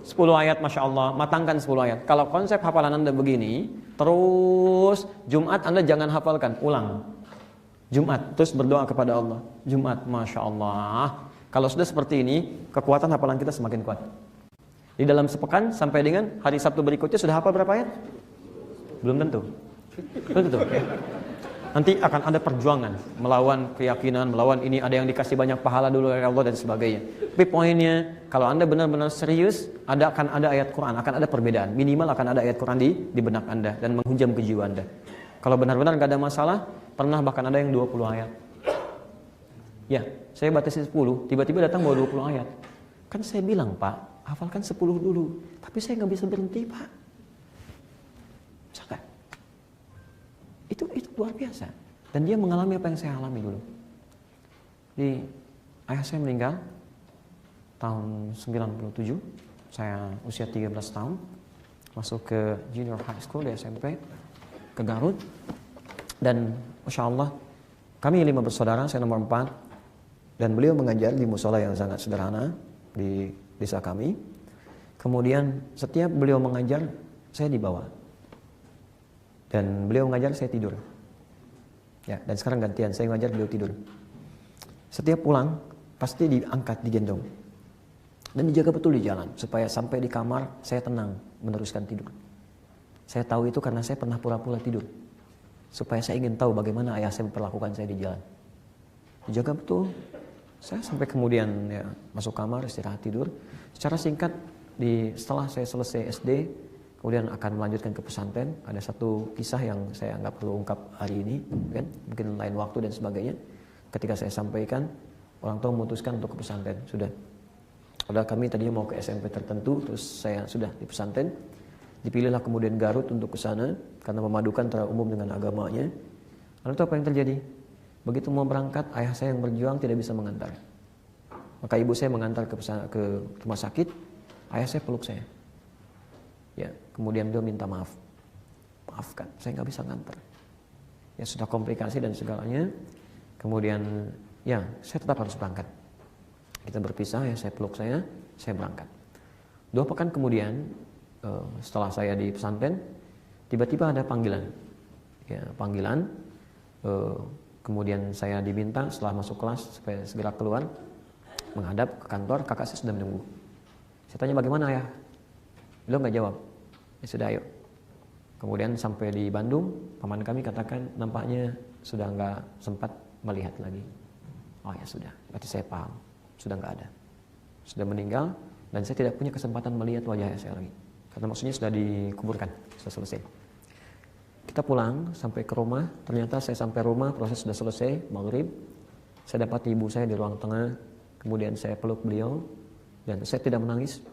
10 ayat, Masya Allah. Matangkan 10 ayat. Kalau konsep hafalan Anda begini, terus Jumat Anda jangan hafalkan. Ulang. Jumat, terus berdoa kepada Allah. Jumat, Masya Allah. Kalau sudah seperti ini, kekuatan hafalan kita semakin kuat. Di dalam sepekan sampai dengan hari Sabtu berikutnya sudah hafal berapa ayat? Belum tentu. Ya. Nanti akan ada perjuangan melawan keyakinan, melawan ini, ada yang dikasih banyak pahala dulu oleh Allah dan sebagainya. Tapi poinnya, kalau Anda benar-benar serius, akan ada ayat Quran, akan ada perbedaan. Minimal akan ada ayat Quran di benak Anda dan menghujam ke jiwa Anda. Kalau benar-benar gak ada masalah, pernah bahkan ada yang 20 ayat. Ya, saya batasi 10, tiba-tiba datang bawa 20 ayat. Kan saya bilang, Pak, hafalkan 10 dulu. Tapi saya gak bisa berhenti, Pak. Bisa gak? Itu luar biasa. Dan dia mengalami apa yang saya alami dulu. Ayah saya meninggal tahun 97. Saya usia 13 tahun. Masuk ke junior high school di SMP. Ke Garut. Dan Masya Allah, kami 5 bersaudara, saya nomor 4. Dan beliau mengajar di musola yang sangat sederhana di desa kami. Kemudian setiap beliau mengajar, saya dibawa. Dan beliau mengajar, saya tidur. Ya, dan sekarang gantian, saya mengajar, beliau tidur. Setiap pulang, pasti diangkat, digendong. Dan dijaga betul di jalan, supaya sampai di kamar, saya tenang, meneruskan tidur. Saya tahu itu karena saya pernah pura-pura tidur. Supaya saya ingin tahu bagaimana ayah saya memperlakukan saya di jalan. Dijaga betul. Saya sampai kemudian ya, masuk kamar, istirahat tidur. Secara singkat, setelah saya selesai SD, kemudian akan melanjutkan ke pesantren. Ada satu kisah yang saya nggak perlu ungkap hari ini, kan? Mungkin lain waktu dan sebagainya. Ketika saya sampaikan, orang tua memutuskan untuk ke pesantren. Sudah. Padahal kami tadinya mau ke SMP tertentu, terus saya sudah di pesantren. Dipilihlah kemudian Garut untuk ke sana karena memadukan antara umum dengan agamanya. Lalu itu apa yang terjadi? Begitu mau berangkat, ayah saya yang berjuang tidak bisa mengantar. Maka ibu saya mengantar ke rumah sakit, ayah saya peluk saya. Ya, kemudian dia minta maaf. Maafkan, saya nggak bisa ngantar. Ya sudah komplikasi dan segalanya. Kemudian ya, saya tetap harus berangkat. Kita berpisah, ya saya peluk saya berangkat. 2 pekan kemudian, setelah saya di pesantren, tiba-tiba ada panggilan. Ya, panggilan. Kemudian saya diminta setelah masuk kelas supaya segera keluar, menghadap ke kantor. Kakak saya sudah menunggu. Saya tanya, bagaimana ayah? Beliau nggak jawab. Ya sudah, ayo. Kemudian sampai di Bandung, paman kami katakan nampaknya sudah nggak sempat melihat lagi. Oh ya sudah, berarti saya paham. Sudah nggak ada. Sudah meninggal dan saya tidak punya kesempatan melihat wajah ayah saya lagi. Karena maksudnya sudah dikuburkan, sudah selesai. Kita pulang sampai ke rumah, ternyata saya sampai rumah, proses sudah selesai, maghrib. Saya dapat ibu saya di ruang tengah, kemudian saya peluk beliau, dan saya tidak menangis.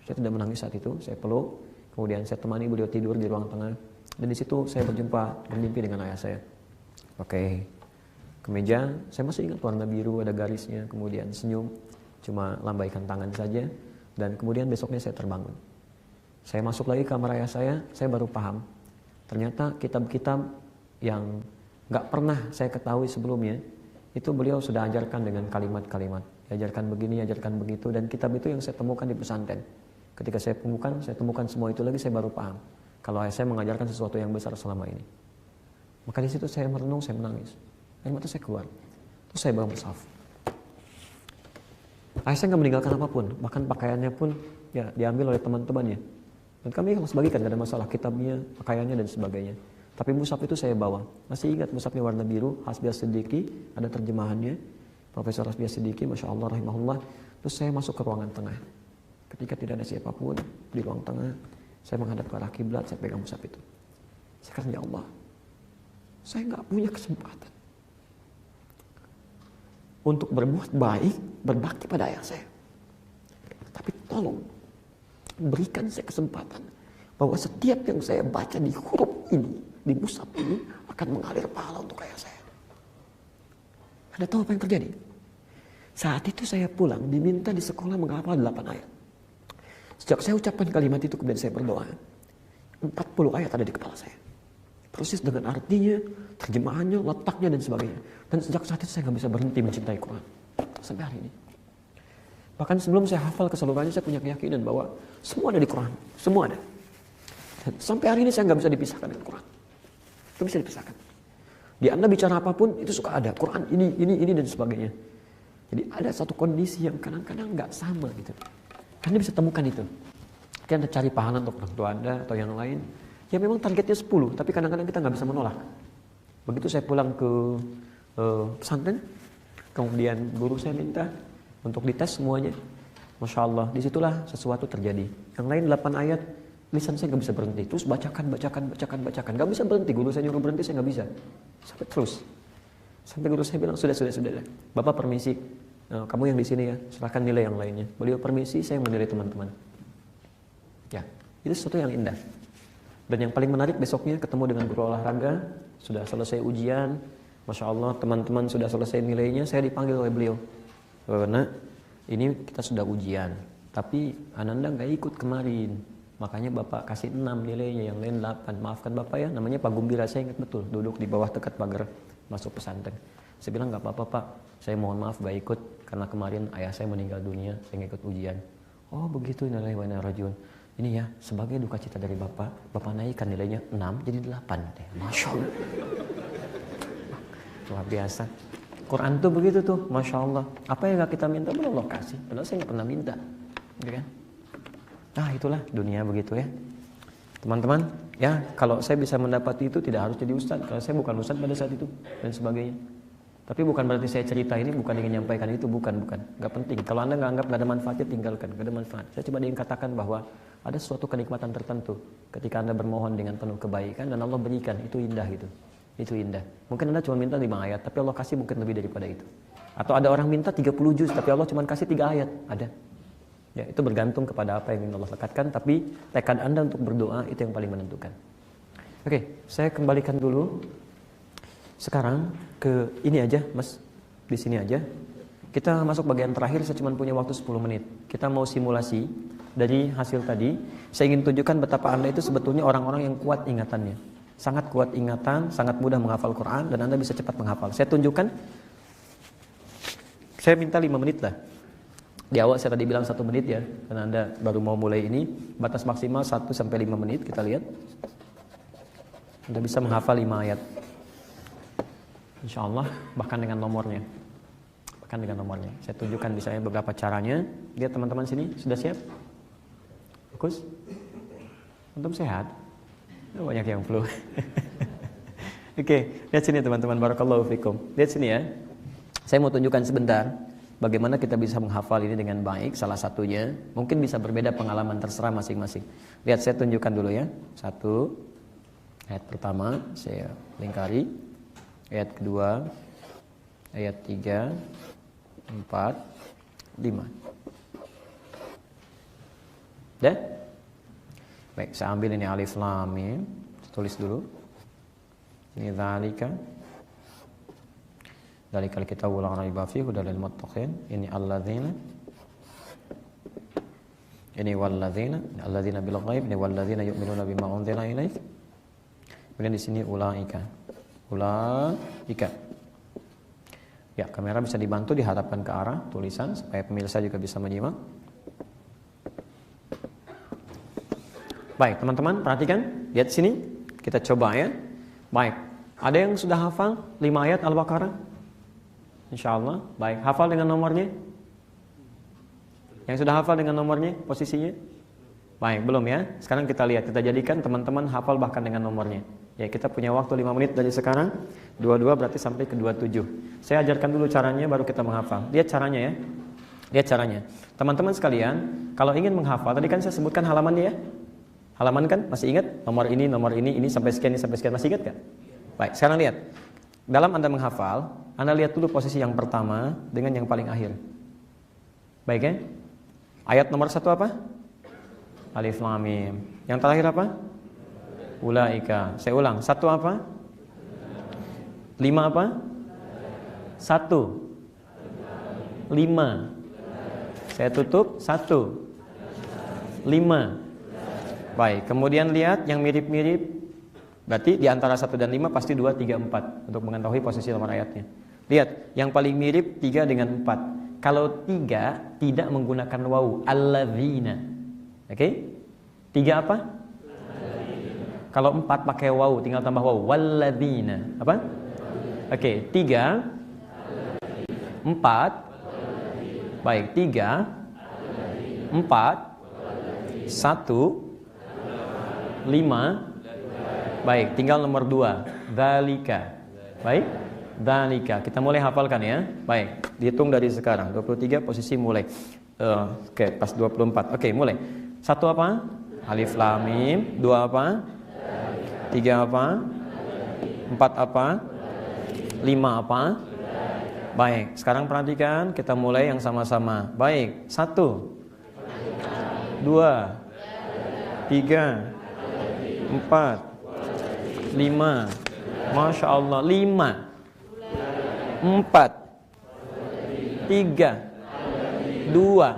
Saya tidak menangis saat itu, saya peluk, kemudian saya temani beliau tidur di ruang tengah. Dan di situ saya bermimpi dengan ayah saya. Pakai kemeja, saya masih ingat warna biru, ada garisnya, kemudian senyum, cuma lambaikan tangan saja. Dan kemudian besoknya saya terbangun. Saya masuk lagi ke kamar ayah saya baru paham. Ternyata kitab-kitab yang gak pernah saya ketahui sebelumnya, itu beliau sudah ajarkan dengan kalimat-kalimat. Ajarkan begini, ajarkan begitu, dan kitab itu yang saya temukan di pesantren. Ketika saya temukan semua itu lagi, saya baru paham. Kalau ayah saya mengajarkan sesuatu yang besar selama ini. Maka di situ saya merenung, saya menangis. Air mata saya keluar. Terus saya bangun bersaf. Ayah saya gak meninggalkan apapun, bahkan pakaiannya pun ya diambil oleh teman-temannya. Dan kami harus bagikan, gak ada masalah, kitabnya, pakaiannya dan sebagainya. Tapi mushaf itu saya bawa. Masih ingat mushafnya warna biru, Hasbi As-Siddiqi, ada terjemahannya. Profesor Hasbi As-Siddiqi, Masya Allah, rahimahullah. Terus saya masuk ke ruangan tengah. Ketika tidak ada siapapun di ruang tengah, saya menghadap ke arah kiblat, saya pegang mushaf itu. Saya kata, ya Allah, saya gak punya kesempatan untuk berbuat baik, berbakti pada ayah saya. Tapi tolong, berikan saya kesempatan bahwa setiap yang saya baca di huruf ini, di mushaf ini, akan mengalir pahala untuk ayah saya. Anda tahu apa yang terjadi? Saat itu saya pulang, diminta di sekolah menghafal 8 ayat. Sejak saya ucapkan kalimat itu, kemudian saya berdoa, 40 ayat ada di kepala saya. Persis dengan artinya, terjemahannya, letaknya, dan sebagainya. Dan sejak saat itu saya gak bisa berhenti mencintai Quran. Sampai hari ini. Bahkan sebelum saya hafal keseluruhannya, saya punya keyakinan bahwa semua ada di Quran. Semua ada. Dan sampai hari ini saya gak bisa dipisahkan dengan Quran. Gak bisa dipisahkan. Di Anda bicara apapun, itu suka ada. Quran ini, dan sebagainya. Jadi ada satu kondisi yang kadang-kadang gak sama gitu. Anda bisa temukan itu. Jadi Anda cari pahala untuk orang tua Anda atau yang lain. Ya memang targetnya 10, tapi kadang-kadang kita gak bisa menolak. Begitu saya pulang ke pesantren, kemudian guru saya minta untuk dites semuanya. Masya Allah, disitulah sesuatu terjadi. Yang lain 8 ayat, lisan saya nggak bisa berhenti. Terus bacakan. Nggak bisa berhenti, guru saya nyuruh berhenti, saya nggak bisa. Sampai terus. Sampai guru saya bilang, sudah. Bapak permisi, kamu yang di sini ya, silahkan nilai yang lainnya. Beliau permisi, saya menilai teman-teman. Ya, itu sesuatu yang indah. Dan yang paling menarik besoknya ketemu dengan guru olahraga, sudah selesai ujian, Masya Allah teman-teman sudah selesai nilainya, saya dipanggil oleh beliau. Karena ini kita sudah ujian, tapi Ananda nggak ikut kemarin, makanya Bapak kasih 6 nilainya, yang lain 8. Maafkan Bapak ya, namanya Pak Gumbira, saya ingat betul, duduk di bawah dekat pagar masuk pesantren. Saya bilang nggak apa-apa Pak, saya mohon maaf nggak ikut karena kemarin ayah saya meninggal dunia, saya nggak ikut ujian. Oh begitu, innalillahi wa inna ilaihi raji'un. Ini ya, sebagai duka cita dari Bapak naikkan nilainya 6 jadi 8. Masya Allah. Luar biasa. Quran tuh begitu tuh, Masya Allah. Apa yang gak kita minta, Allah kasih. Padahal saya gak pernah minta. Gitu kan? Nah itulah dunia begitu ya. Teman-teman, ya kalau saya bisa mendapati itu tidak harus jadi ustadz. Kalau saya bukan ustadz pada saat itu, dan sebagainya. Tapi bukan berarti saya cerita ini, bukan ingin menyampaikan itu, bukan. Gak penting. Kalau Anda gak anggap gak ada manfaatnya, tinggalkan. Gak ada manfaat. Saya cuma ingin katakan bahwa ada suatu kenikmatan tertentu ketika Anda bermohon dengan penuh kebaikan dan Allah berikan, itu indah gitu. Itu indah. Mungkin Anda cuma minta 5 ayat, tapi Allah kasih mungkin lebih daripada itu. Atau ada orang minta 30 juz, tapi Allah cuma kasih 3 ayat. Ada. Ya, itu bergantung kepada apa yang ingin Allah lekatkan, tapi tekad Anda untuk berdoa itu yang paling menentukan. Oke, saya kembalikan dulu sekarang ke ini aja, Mas. Di sini aja. Kita masuk bagian terakhir, saya cuma punya waktu 10 menit. Kita mau simulasi dari hasil tadi. Saya ingin tunjukkan betapa Anda itu sebetulnya orang-orang yang kuat ingatannya. Sangat kuat ingatan, sangat mudah menghafal Quran, dan Anda bisa cepat menghafal. Saya tunjukkan, saya minta 5 menit lah. Di awal saya tadi bilang 1 menit ya, karena Anda baru mau mulai ini. Batas maksimal 1-5 menit, kita lihat. Anda bisa menghafal 5 ayat. Insya Allah, bahkan dengan nomornya. Saya tunjukkan misalnya beberapa caranya. Lihat teman-teman sini, sudah siap? Bagus? Antum sehat? Banyak yang flu. Oke, lihat sini teman-teman, barakallahu fikum. Lihat sini ya. Saya mau tunjukkan sebentar bagaimana kita bisa menghafal ini dengan baik. Salah satunya, mungkin bisa berbeda pengalaman, terserah masing-masing. Lihat, saya tunjukkan dulu ya. 1, ayat pertama saya lingkari. Ayat kedua, ayat 3, 4, 5. Dah? Baik, saya ambil ini alif lam mim, tulis dulu. Ini dzalika. Dzalikal kitabu la raiba fihi hudal lil muttaqin. Ini alladzina. Ini walladzina, alladzina bil ghaib, ini walladzina yu'minuna bima unzila ilaik. Kemudian di sini ulaika. Ya, kamera bisa dibantu dihadapkan ke arah tulisan supaya pemirsa juga bisa menyimak. Baik, teman-teman perhatikan, lihat sini, kita coba ya. Baik, ada yang sudah hafal 5 ayat Al-Baqarah? Insyaallah. Baik, hafal dengan nomornya? Yang sudah hafal dengan nomornya, posisinya? Baik, belum ya? Sekarang kita lihat, kita jadikan teman-teman hafal bahkan dengan nomornya. Ya, kita punya waktu 5 menit dari sekarang. 22 berarti sampai ke 27. Saya ajarkan dulu caranya baru kita menghafal. Lihat caranya ya. Lihat caranya. Teman-teman sekalian, kalau ingin menghafal, tadi kan saya sebutkan halamannya ya. Halaman kan masih ingat? Nomor ini sampai sekian, masih ingat kan? Baik, sekarang lihat. Dalam Anda menghafal, Anda lihat dulu posisi yang pertama dengan yang paling akhir. Baik ya? Ayat nomor 1 apa? Alif lam mim. Yang terakhir apa? Ulaika. Saya ulang. 1 apa? 5 apa? 1. 5. Saya tutup. 1. 5. Baik, kemudian lihat yang mirip-mirip. Berarti di antara 1 dan 5 pasti 2, 3, 4 untuk mengetahui posisi nomor ayatnya. Lihat, yang paling mirip 3 dengan 4. Kalau 3 tidak menggunakan wawu, alladzina. Oke? 3 apa? Kalau 4 pakai wawu, tinggal tambah wawu, walladzina. Apa? Oke, 3 4. Baik, 3 4 1 5. Baik, tinggal nomor 2. Dzalika. Baik. Dzalika. Kita mulai hafalkan ya. Baik. Dihitung dari sekarang. 23 posisi mulai. Oke, pas 24. Oke, mulai. 1 apa? Alif lam mim. 2 apa? 3 apa? 4 apa? 5 apa? Baik. Sekarang perhatikan, kita mulai yang sama-sama. Baik. 1 2 3 4 5. Masya Allah. 5 4 3 2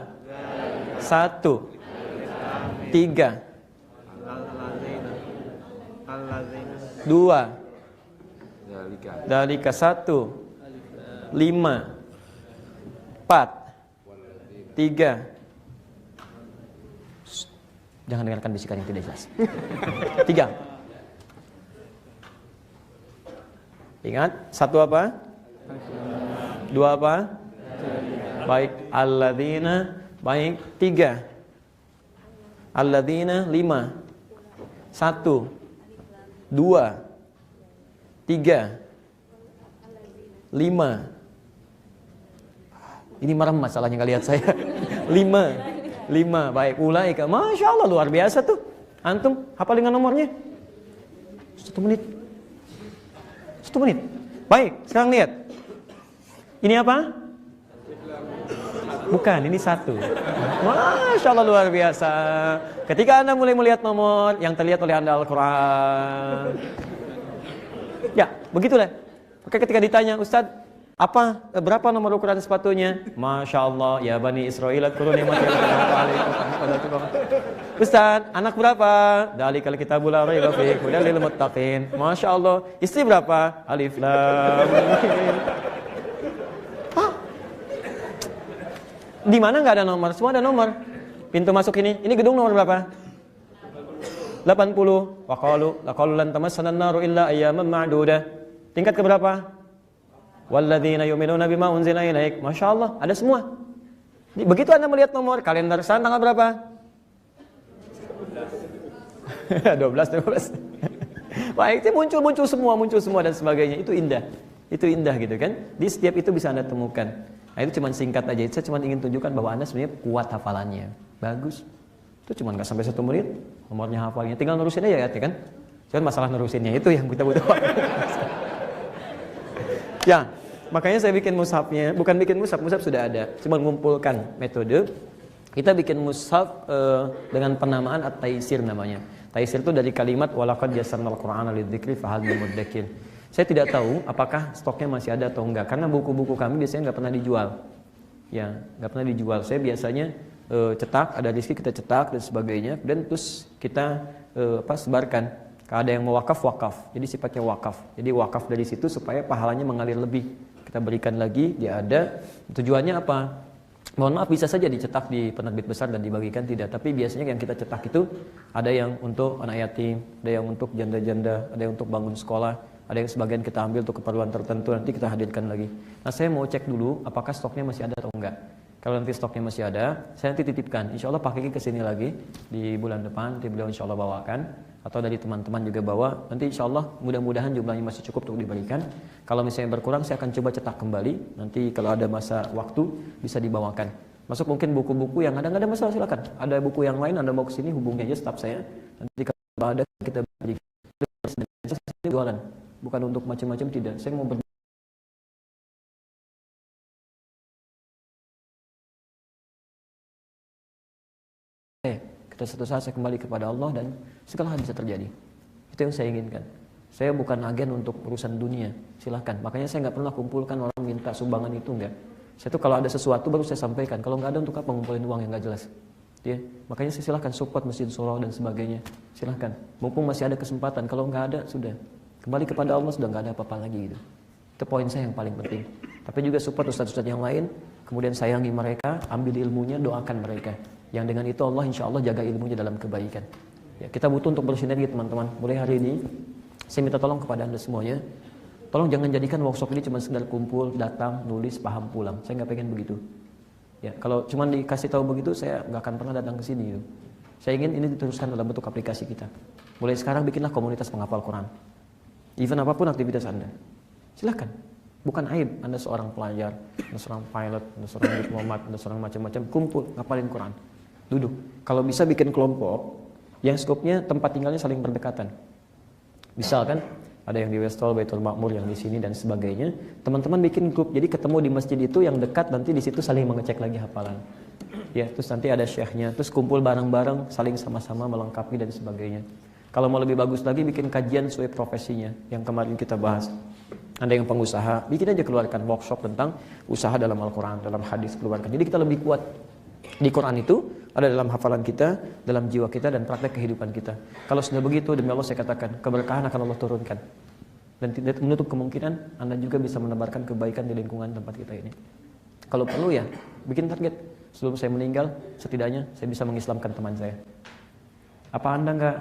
1 3 2 dalika 1 5 4 3. Jangan dengarkan bisikan yang tidak jelas. 3. Ingat, 1 apa? 2 apa? Baik, alladzina. Baik, 3. Alladzina 5. 1 2 3 5. Ini merem masalahnya nggak lihat saya. 5. Baik, ulaika. Masya Allah, luar biasa tuh. Antum hafal dengan nomornya 1 menit. 1 menit. Baik, sekarang lihat. Ini apa? Bukan, ini 1. Masya Allah, luar biasa. Ketika Anda mulai melihat nomor yang terlihat oleh Anda Al-Quran. Ya, begitulah. Oke, ketika ditanya, Ustadz, berapa nomor ukuran sepatunya? Masya Allah, ya Bani Israel, Ustaz, anak berapa? Dalikal kitabul la raiba fihi hudal lil muttaqin. Masya Allah, istri berapa? Alif lam mim. Di mana nggak ada nomor? Semua ada nomor. Pintu masuk ini gedung nomor berapa? 80. Wa qalu lan tamassana an-naru illa ayyaman ma'dudah. Tingkat ke berapa? Walladzina yu'minuna bima unzila ilaik. Masya Allah, ada semua. Begitu Anda melihat nomor, kalender sana tanggal berapa? 12. Baik, itu muncul semua dan sebagainya. Itu indah gitu kan. Di setiap itu bisa Anda temukan. Nah, itu cuma singkat aja. Saya cuma ingin tunjukkan bahwa Anda sebenarnya kuat hafalannya. Bagus. Itu cuma nggak sampai 1 menit nomornya hafalnya. Tinggal nerusin aja ya kan. Cuman masalah nerusinnya itu yang kita butuh. Ya, makanya saya bikin mushafnya, bukan bikin mushaf sudah ada, cuma mengumpulkan metode. Kita bikin mushaf dengan penamaan at-taisir namanya. Taisir itu dari kalimat walaqad yassarnal qur'ana lidzikri fahal min mudzakir. Saya tidak tahu apakah stoknya masih ada atau enggak, karena buku-buku kami biasanya nggak pernah dijual. Ya, nggak pernah dijual. Saya biasanya cetak, ada rezeki kita cetak dan sebagainya, dan terus kita sebarkan. Ada yang mau wakaf. Jadi sifatnya wakaf. Jadi wakaf dari situ supaya pahalanya mengalir lebih. Kita berikan lagi, dia ada. Tujuannya apa? Mohon maaf, bisa saja dicetak di penerbit besar dan dibagikan, tidak. Tapi biasanya yang kita cetak itu ada yang untuk anak yatim, ada yang untuk janda-janda, ada yang untuk bangun sekolah, ada yang sebagian kita ambil untuk keperluan tertentu, nanti kita hadirkan lagi. Nah, saya mau cek dulu apakah stoknya masih ada atau enggak. Kalau nanti stoknya masih ada, saya nanti titipkan. Insya Allah Pak Kiki kesini lagi di bulan depan, nanti beliau insya Allah bawakan. Atau dari teman-teman juga bawa. Nanti insya Allah mudah-mudahan jumlahnya masih cukup untuk diberikan. Kalau misalnya berkurang, saya akan coba cetak kembali. Nanti kalau ada masa waktu, bisa dibawakan. Masuk mungkin buku-buku yang ada, nggak ada masalah, silakan. Ada buku yang lain, Anda mau kesini, hubungi aja staf saya. Nanti kalau ada, kita berikan. Saya jualan. Bukan untuk macam-macam, tidak. Saya mau kita suatu saat saya kembali kepada Allah dan segala hal bisa terjadi. Itu yang saya inginkan. Saya bukan agen untuk urusan dunia, silahkan. Makanya saya nggak pernah kumpulkan orang minta sumbangan itu, enggak. Saya tuh kalau ada sesuatu baru saya sampaikan. Kalau nggak ada, untuk apa ngumpulin uang yang nggak jelas? Ya, makanya saya silahkan support Masjid Surau dan sebagainya. Silahkan. Mumpung masih ada kesempatan. Kalau nggak ada, sudah kembali kepada Allah, sudah nggak ada apa-apa lagi gitu. Itu poin saya yang paling penting. Tapi juga support ustaz-ustaz yang lain. Kemudian sayangi mereka, ambil ilmunya, doakan mereka. Yang dengan itu Allah insya Allah jaga ilmunya dalam kebaikan. Ya, kita butuh untuk bersinergi teman-teman. Mulai hari ini saya minta tolong kepada Anda semuanya. Tolong jangan jadikan workshop ini cuma sekedar kumpul, datang, nulis, paham, pulang. Saya nggak pengen begitu. Ya, kalau cuma dikasih tahu begitu, saya nggak akan pernah datang ke sini. Gitu. Saya ingin ini diteruskan dalam bentuk aplikasi kita. Mulai sekarang bikinlah komunitas penghafal Quran. Even apapun aktivitas Anda. Silahkan. Bukan aib Anda seorang pelajar, Anda seorang pilot, Anda seorang diplomat, Anda seorang macam-macam, kumpul, ngapalin Quran. Duduk. Kalau bisa bikin kelompok yang skopnya tempat tinggalnya saling berdekatan. Misalkan ada yang di Westall, Baitul Ma'mur, yang di sini dan sebagainya. Teman-teman bikin grup, jadi ketemu di masjid itu yang dekat, nanti di situ saling mengecek lagi hafalan. Ya, terus nanti ada syekhnya, terus kumpul bareng-bareng, saling sama-sama melengkapi dan sebagainya. Kalau mau lebih bagus lagi, bikin kajian sesuai profesinya yang kemarin kita bahas. Anda yang pengusaha, bikin aja keluarkan workshop tentang usaha dalam Al-Quran, dalam hadis, keluarkan. Jadi kita lebih kuat. Di Quran itu ada dalam hafalan kita, dalam jiwa kita, dan praktek kehidupan kita. Kalau sudah begitu, demi Allah saya katakan, keberkahan akan Allah turunkan. Dan tidak menutup kemungkinan Anda juga bisa menebarkan kebaikan di lingkungan tempat kita ini. Kalau perlu ya, bikin target. Sebelum saya meninggal, setidaknya saya bisa mengislamkan teman saya. Apa Anda nggak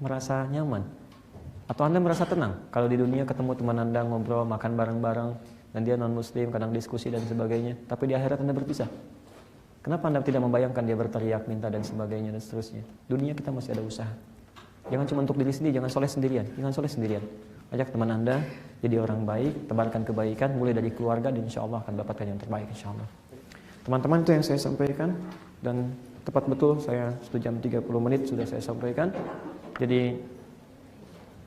merasa nyaman? Atau Anda merasa tenang kalau di dunia ketemu teman Anda, ngobrol, makan bareng-bareng, dan dia non-muslim, kadang diskusi dan sebagainya, tapi di akhirat Anda berpisah? Kenapa Anda tidak membayangkan dia berteriak, minta dan sebagainya dan seterusnya? Dunia kita masih ada usaha. Jangan cuma untuk diri sendiri, jangan soleh sendirian. Jangan soleh sendirian. Ajak teman Anda jadi orang baik, tebarkan kebaikan, mulai dari keluarga, dan insya Allah akan dapatkan yang terbaik insya Allah. Teman-teman, itu yang saya sampaikan, dan tepat betul saya 1 jam 30 menit sudah saya sampaikan. Jadi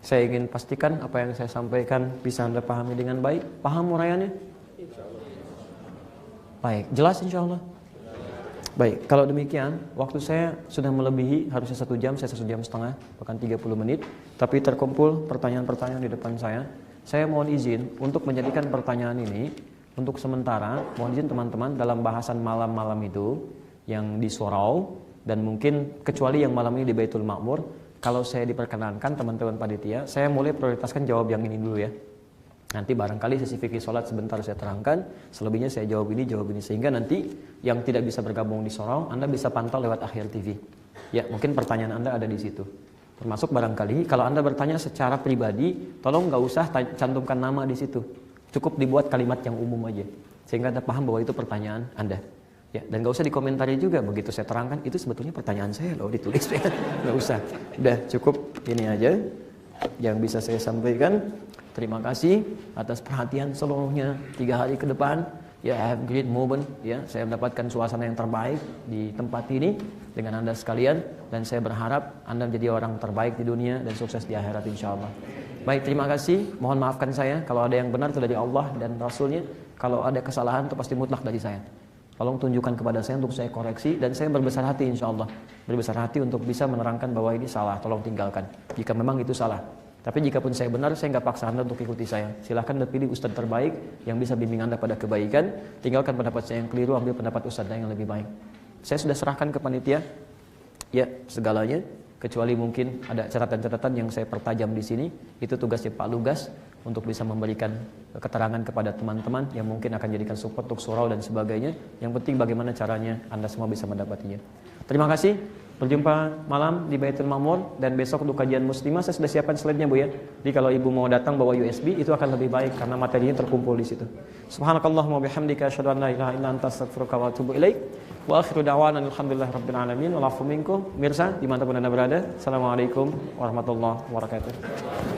saya ingin pastikan apa yang saya sampaikan bisa Anda pahami dengan baik. Paham uraiannya? Baik, jelas insya Allah. Baik, kalau demikian waktu saya sudah melebihi, harusnya 1 jam, saya 1 jam setengah, bahkan 30 menit. Tapi terkumpul pertanyaan-pertanyaan di depan saya. Saya mohon izin untuk menjadikan pertanyaan ini untuk sementara, mohon izin teman-teman, dalam bahasan malam-malam itu yang di surau, dan mungkin kecuali yang malam ini di Baitul Ma'mur, kalau saya diperkenankan teman-teman panitia, saya mulai prioritaskan jawab yang ini dulu ya. Nanti barangkali sesi fikih sholat sebentar saya terangkan, selebihnya saya jawab ini, sehingga nanti yang tidak bisa bergabung di surau, Anda bisa pantau lewat Akhir TV. Ya, mungkin pertanyaan Anda ada di situ. Termasuk barangkali kalau Anda bertanya secara pribadi, tolong nggak usah cantumkan nama di situ. Cukup dibuat kalimat yang umum aja, sehingga Anda paham bahwa itu pertanyaan Anda. Ya, dan nggak usah dikomentari juga, begitu saya terangkan itu sebetulnya pertanyaan saya loh, ditulis. Nggak usah. Udah cukup ini aja yang bisa saya sampaikan. Terima kasih atas perhatian seluruhnya 3 hari ke depan. Ya, I have great moment. Ya, saya mendapatkan suasana yang terbaik di tempat ini dengan Anda sekalian, dan saya berharap Anda menjadi orang terbaik di dunia dan sukses di akhirat insyaallah. Baik, terima kasih. Mohon maafkan saya kalau ada yang benar itu dari Allah dan Rasulnya. Kalau ada kesalahan itu pasti mutlak dari saya. Tolong tunjukkan kepada saya untuk saya koreksi, dan saya berbesar hati insyaallah. Berbesar hati untuk bisa menerangkan bahwa ini salah, tolong tinggalkan jika memang itu salah. Tapi jika pun saya benar, saya nggak paksa Anda untuk ikuti saya. Silahkan Anda pilih ustadz terbaik yang bisa bimbing Anda pada kebaikan. Tinggalkan pendapat saya yang keliru, ambil pendapat ustadz yang lebih baik. Saya sudah serahkan ke panitia, ya segalanya, kecuali mungkin ada catatan-catatan yang saya pertajam di sini. Itu tugasnya Pak Lugas untuk bisa memberikan keterangan kepada teman-teman yang mungkin akan jadikan support untuk surau dan sebagainya. Yang penting bagaimana caranya Anda semua bisa mendapatinya. Terima kasih. Berjumpa malam di Baitul Ma'mur, dan besok untuk kajian muslimah saya sudah siapkan slide-nya Bu ya. Jadi kalau Ibu mau datang bawa USB itu akan lebih baik karena materinya terkumpul di situ. Subhanakallahumma bihamdika asyhadu an la ilaha illa anta astaghfiruka wa atubu ilaik. Wa akhiru da'wana alhamdulillahirabbil alamin. Wal afu minkum. Mirsa dimanapun Anda berada. Assalamualaikum warahmatullahi wabarakatuh.